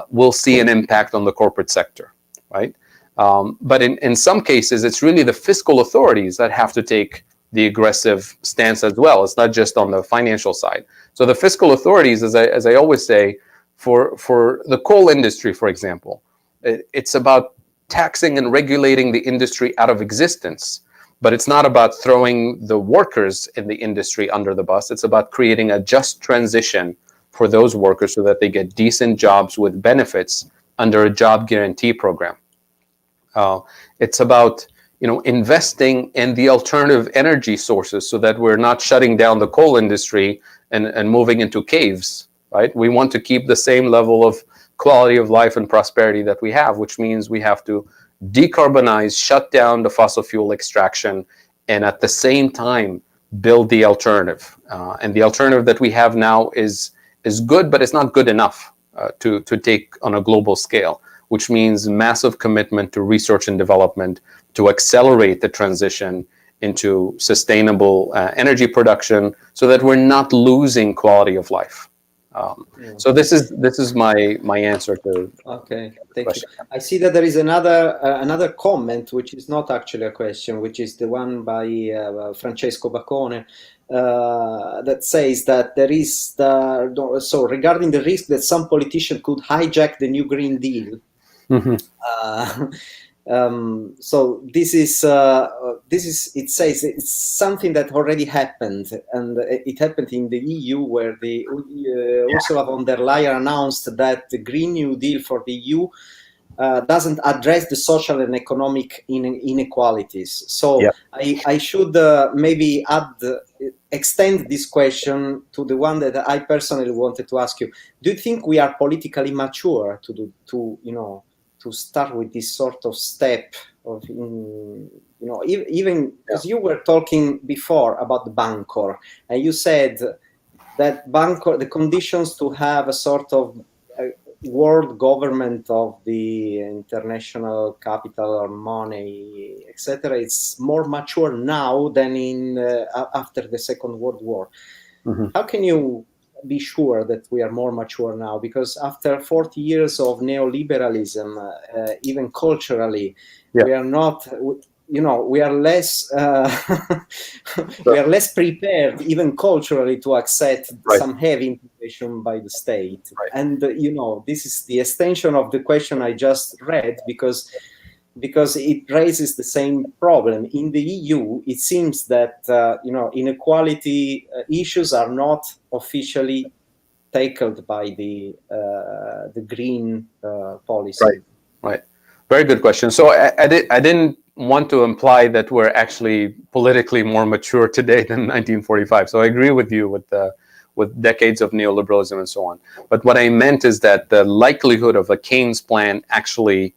we'll see an impact on the corporate sector, right? But in some cases, it's really the fiscal authorities that have to take the aggressive stance as well. It's not just on the financial side. So the fiscal authorities, as I always say, for the coal industry, for example, it's about taxing and regulating the industry out of existence. But it's not about throwing the workers in the industry under the bus. It's about creating a just transition for those workers so that they get decent jobs with benefits under a job guarantee program. It's about investing in the alternative energy sources so that we're not shutting down the coal industry and moving into caves, right? We want to keep the same level of quality of life and prosperity that we have, which means we have to decarbonize, shut down the fossil fuel extraction, and at the same time build the alternative. And the alternative that we have now is good, but it's not good enough to take on a global scale, which means massive commitment to research and development to accelerate the transition into sustainable energy production so that we're not losing quality of life. So this is my answer to. Okay, thank you. I see that there is another comment, which is not actually a question, which is the one by Francesco Bacone, that says that there is so regarding the risk that some politician could hijack the new Green Deal. Mm-hmm. So this is it says it's something that already happened, and it happened in the EU, where the Ursula von der Leyen announced that the Green New Deal for the EU doesn't address the social and economic inequalities. So yeah. I should maybe extend this question to the one that I personally wanted to ask you. Do you think we are politically mature to start with this sort of step of, even because you were talking before about the Bancor, and you said that Bancor, the conditions to have a sort of world government of the international capital or money, etc., it's more mature now than in after the Second World War. Mm-hmm. How can you be sure that we are more mature now? Because after 40 years of neoliberalism, even culturally, we are not, we are less we are less prepared, even culturally, to accept some heavy intervention by the state. Right. And this is the extension of the question I just read, because it raises the same problem. In the EU, it seems that inequality issues are not officially tackled by the green policy. Right. Very good question. So I didn't want to imply that we're actually politically more mature today than 1945. So I agree with you with decades of neoliberalism and so on. But what I meant is that the likelihood of a Keynes plan actually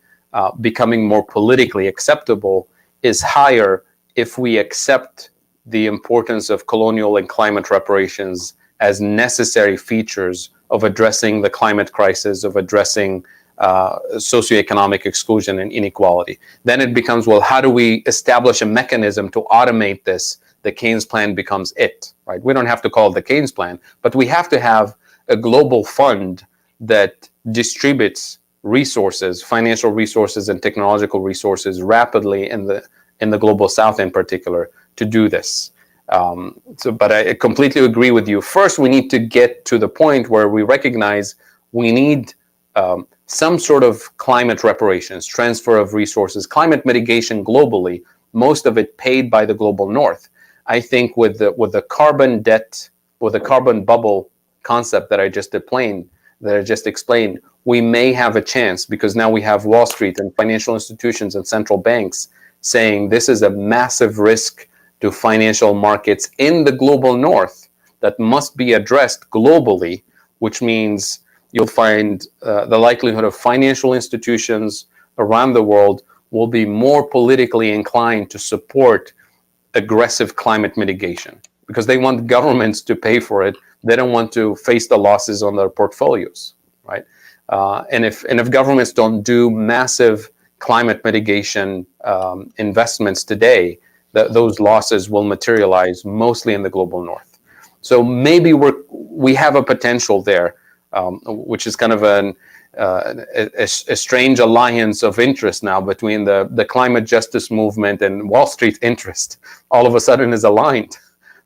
becoming more politically acceptable is higher if we accept the importance of colonial and climate reparations as necessary features of addressing the climate crisis, of addressing socioeconomic exclusion and inequality. Then it becomes, well, how do we establish a mechanism to automate this? The Keynes plan becomes it, right? We don't have to call it the Keynes plan, but we have to have a global fund that distributes resources, financial resources and technological resources rapidly in the global South in particular to do this. But I completely agree with you. First, we need to get to the point where we recognize we need some sort of climate reparations, transfer of resources, climate mitigation globally, most of it paid by the global North. I think with the carbon debt, with the carbon bubble concept that I just explained, we may have a chance, because now we have Wall Street and financial institutions and central banks saying this is a massive risk to financial markets in the global North that must be addressed globally, which means you'll find the likelihood of financial institutions around the world will be more politically inclined to support aggressive climate mitigation because they want governments to pay for it. They don't want to face the losses on their portfolios, right? And if governments don't do massive climate mitigation investments today, those losses will materialize mostly in the global North. So maybe we have a potential there, which is kind of a strange alliance of interest now between the climate justice movement and Wall Street interest all of a sudden is aligned.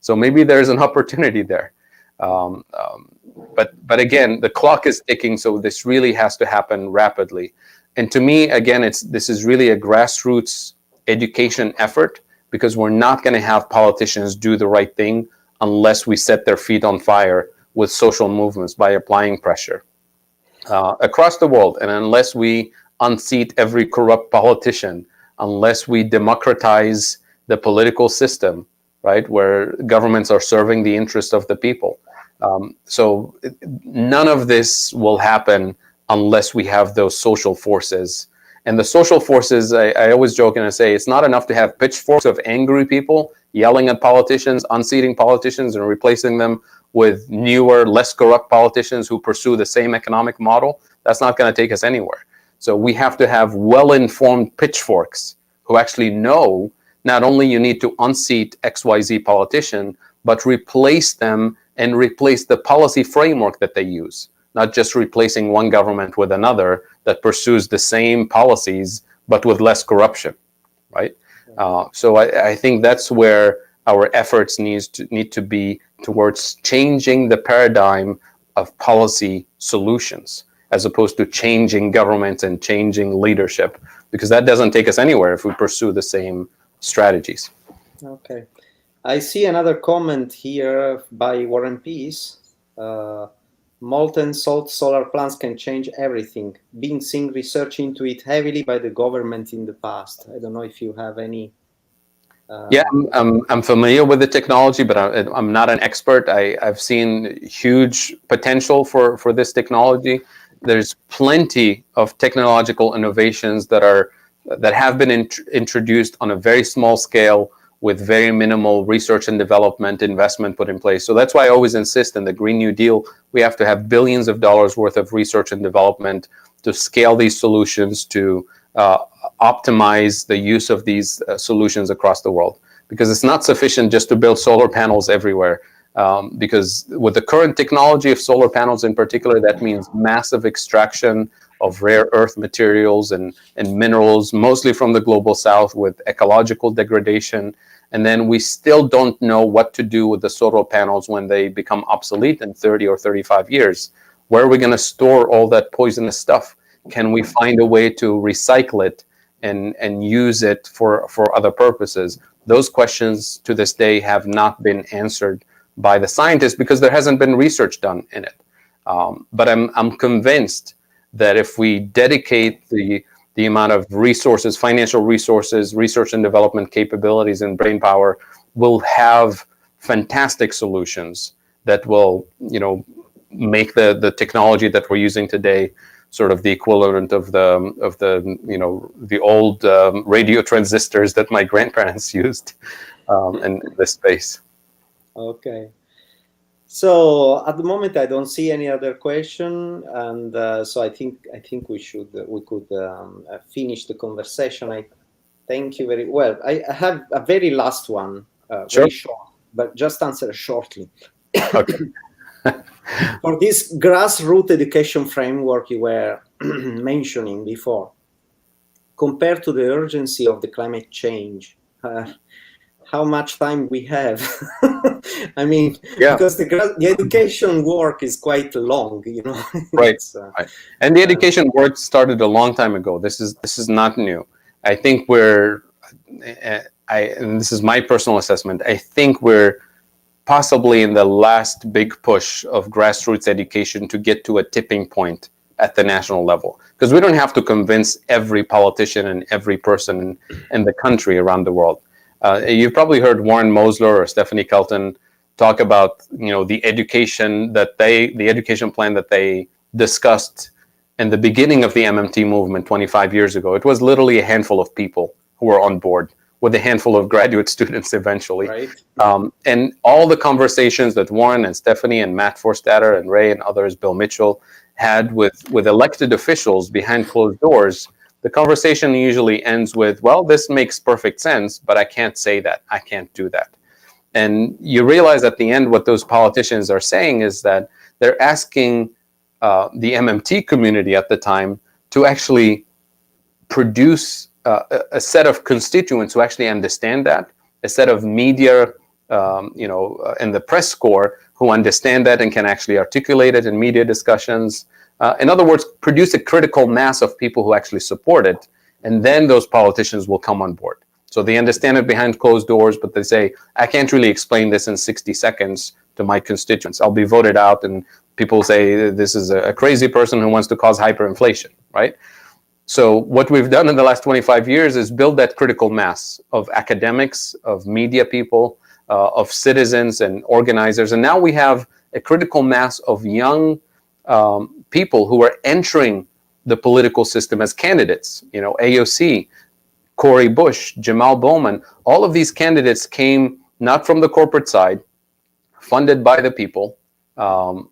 So maybe there's an opportunity there. But again, the clock is ticking, so this really has to happen rapidly. And to me, again, this is really a grassroots education effort, because we're not going to have politicians do the right thing unless we set their feet on fire with social movements by applying pressure across the world. And unless we unseat every corrupt politician, unless we democratize the political system, right, where governments are serving the interests of the people. So none of this will happen unless we have those social forces. And the social forces, I always joke and I say, it's not enough to have pitchforks of angry people yelling at politicians, unseating politicians, and replacing them with newer, less corrupt politicians who pursue the same economic model. That's not going to take us anywhere. So we have to have well-informed pitchforks who actually know not only you need to unseat XYZ politician, but replace them and replace the policy framework that they use, not just replacing one government with another that pursues the same policies, but with less corruption, right? So I think that's where our efforts need to be towards changing the paradigm of policy solutions, as opposed to changing governments and changing leadership, because that doesn't take us anywhere if we pursue the same strategies. Okay. I see another comment here by Warren Peace. Molten salt solar plants can change everything. Being seen research into it heavily by the government in the past. I don't know if you have any. Yeah, I'm familiar with the technology, but I'm not an expert. I've seen huge potential for this technology. There's plenty of technological innovations that have been introduced on a very small scale with very minimal research and development investment put in place. So that's why I always insist in the Green New Deal, we have to have billions of dollars worth of research and development to scale these solutions, to optimize the use of these solutions across the world. Because it's not sufficient just to build solar panels everywhere. Because with the current technology of solar panels in particular, that means massive extraction of rare earth materials and minerals, mostly from the global south, with ecological degradation. And then we still don't know what to do with the solar panels when they become obsolete in 30 or 35 years. Where are we going to store all that poisonous stuff? Can we find a way to recycle it and use it for other purposes? Those questions to this day have not been answered by the scientists because there hasn't been research done in it. But I'm convinced that if we dedicate the amount of resources, financial resources, research and development capabilities, and brain power, we'll have fantastic solutions that will, make the technology that we're using today sort of the equivalent of the old radio transistors that my grandparents used in this space. Okay. So at the moment, I don't see any other question, and so I think we could finish the conversation. I thank you very well. I have a very last one, Sure. very short, but just answer shortly. Okay. For this grassroots education framework you were mentioning before, compared to the urgency of the climate change, how much time we have? I mean, Yeah. because the education work is quite long, Right. Right. And the education work started a long time ago. This is not new. I think and this is my personal assessment, I think we're possibly in the last big push of grassroots education to get to a tipping point at the national level. Because we don't have to convince every politician and every person in the country around the world. You've probably heard Warren Mosler or Stephanie Kelton talk about, the education plan that they discussed in the beginning of the MMT movement 25 years ago. It was literally a handful of people who were on board, with a handful of graduate students eventually. Right. And all the conversations that Warren and Stephanie and Matt Forstater and Ray and others, Bill Mitchell, had with elected officials behind closed doors, the conversation usually ends with, well, this makes perfect sense, but I can't say that. I can't do that. And you realize at the end what those politicians are saying is that they're asking the MMT community at the time to actually produce a set of constituents who actually understand that, a set of media, and the press corps who understand that and can actually articulate it in media discussions. In other words, produce a critical mass of people who actually support it, and then those politicians will come on board. So they understand it behind closed doors, but they say, I can't really explain this in 60 seconds to my constituents. I'll be voted out, and people say this is a crazy person who wants to cause hyperinflation, right? So what we've done in the last 25 years is build that critical mass of academics, of media people, of citizens and organizers. And now we have a critical mass of young people who are entering the political system as candidates. AOC, Cori Bush, Jamal Bowman, all of these candidates came not from the corporate side, funded by the people,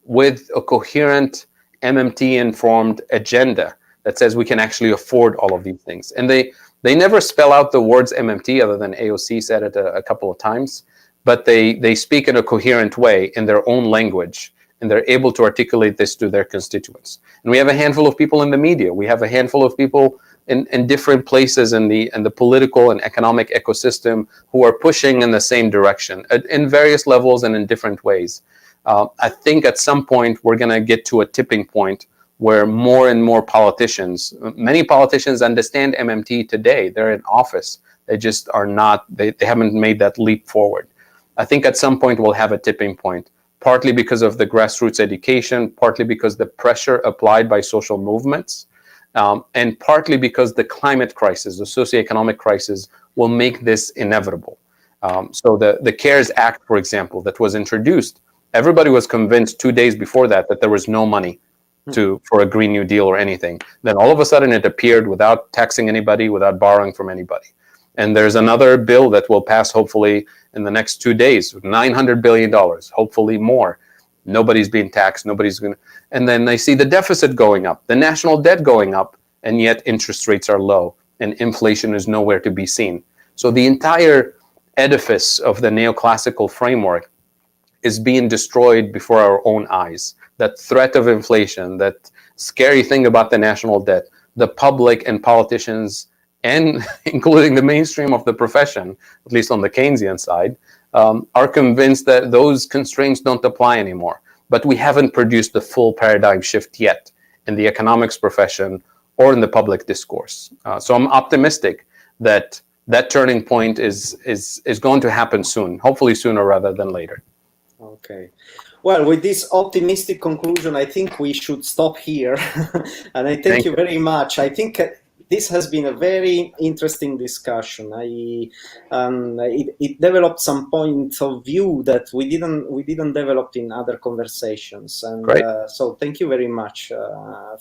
with a coherent MMT-informed agenda that says we can actually afford all of these things. And they never spell out the words MMT, other than AOC said it a couple of times, but they speak in a coherent way in their own language, and they're able to articulate this to their constituents. And we have a handful of people in the media. We have a handful of people in different places in the political and economic ecosystem who are pushing in the same direction in various levels and in different ways. I think at some point we're going to get to a tipping point where more and more politicians, many politicians understand MMT today. They're in office. They just are not, they haven't made that leap forward. I think at some point we'll have a tipping point, partly because of the grassroots education, partly because the pressure applied by social movements, and partly because the climate crisis, the socioeconomic crisis, will make this inevitable. So the CARES Act, for example, that was introduced, everybody was convinced 2 days before that there was no money for a Green New Deal or anything. Then all of a sudden it appeared without taxing anybody, without borrowing from anybody. And there's another bill that will pass hopefully in the next 2 days, $900 billion, hopefully more. Nobody's being taxed, nobody's going to, and then they see the deficit going up, the national debt going up, and yet interest rates are low and inflation is nowhere to be seen. So the entire edifice of the neoclassical framework is being destroyed before our own eyes. That threat of inflation, that scary thing about the national debt, the public and politicians, and including the mainstream of the profession, at least on the Keynesian side, are convinced that those constraints don't apply anymore. But we haven't produced the full paradigm shift yet in the economics profession or in the public discourse. So I'm optimistic that that turning point is going to happen soon, hopefully sooner rather than later. Okay. Well, with this optimistic conclusion, I think we should stop here. And I thank you very much. I think this has been a very interesting discussion. It developed some points of view that we didn't develop in other conversations. And so thank you very much,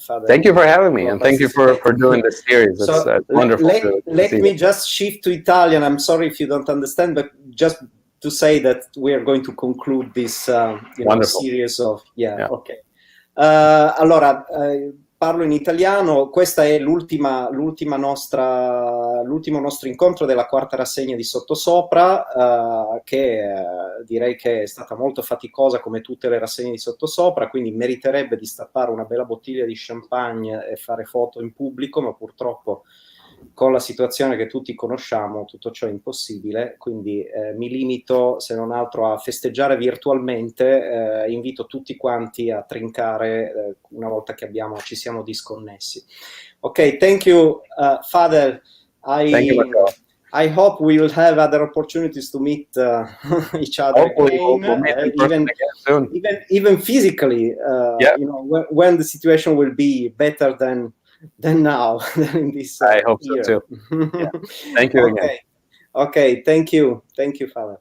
Fadhel. Thank you for having me, and thank you for doing this series. It's wonderful. Let me just shift to Italian. I'm sorry if you don't understand, but just to say that we are going to conclude this series of... Yeah. Ok. Allora, parlo in italiano. Questa è l'ultimo nostro incontro della quarta rassegna di Sottosopra, che direi che è stata molto faticosa come tutte le rassegne di Sottosopra, quindi meriterebbe di stappare una bella bottiglia di champagne e fare foto in pubblico, ma purtroppo con la situazione che tutti conosciamo tutto ciò è impossibile, quindi mi limito se non altro a festeggiare virtualmente. Invito tutti quanti a trincare una volta che ci siamo disconnessi. Ok, thank you, Fadhel. Thank you, I hope we will have other opportunities to meet each other again, even physically, when the situation will be better than now, in this I hope year. So too. Yeah. Thank you again. Okay, thank you, Fadhel.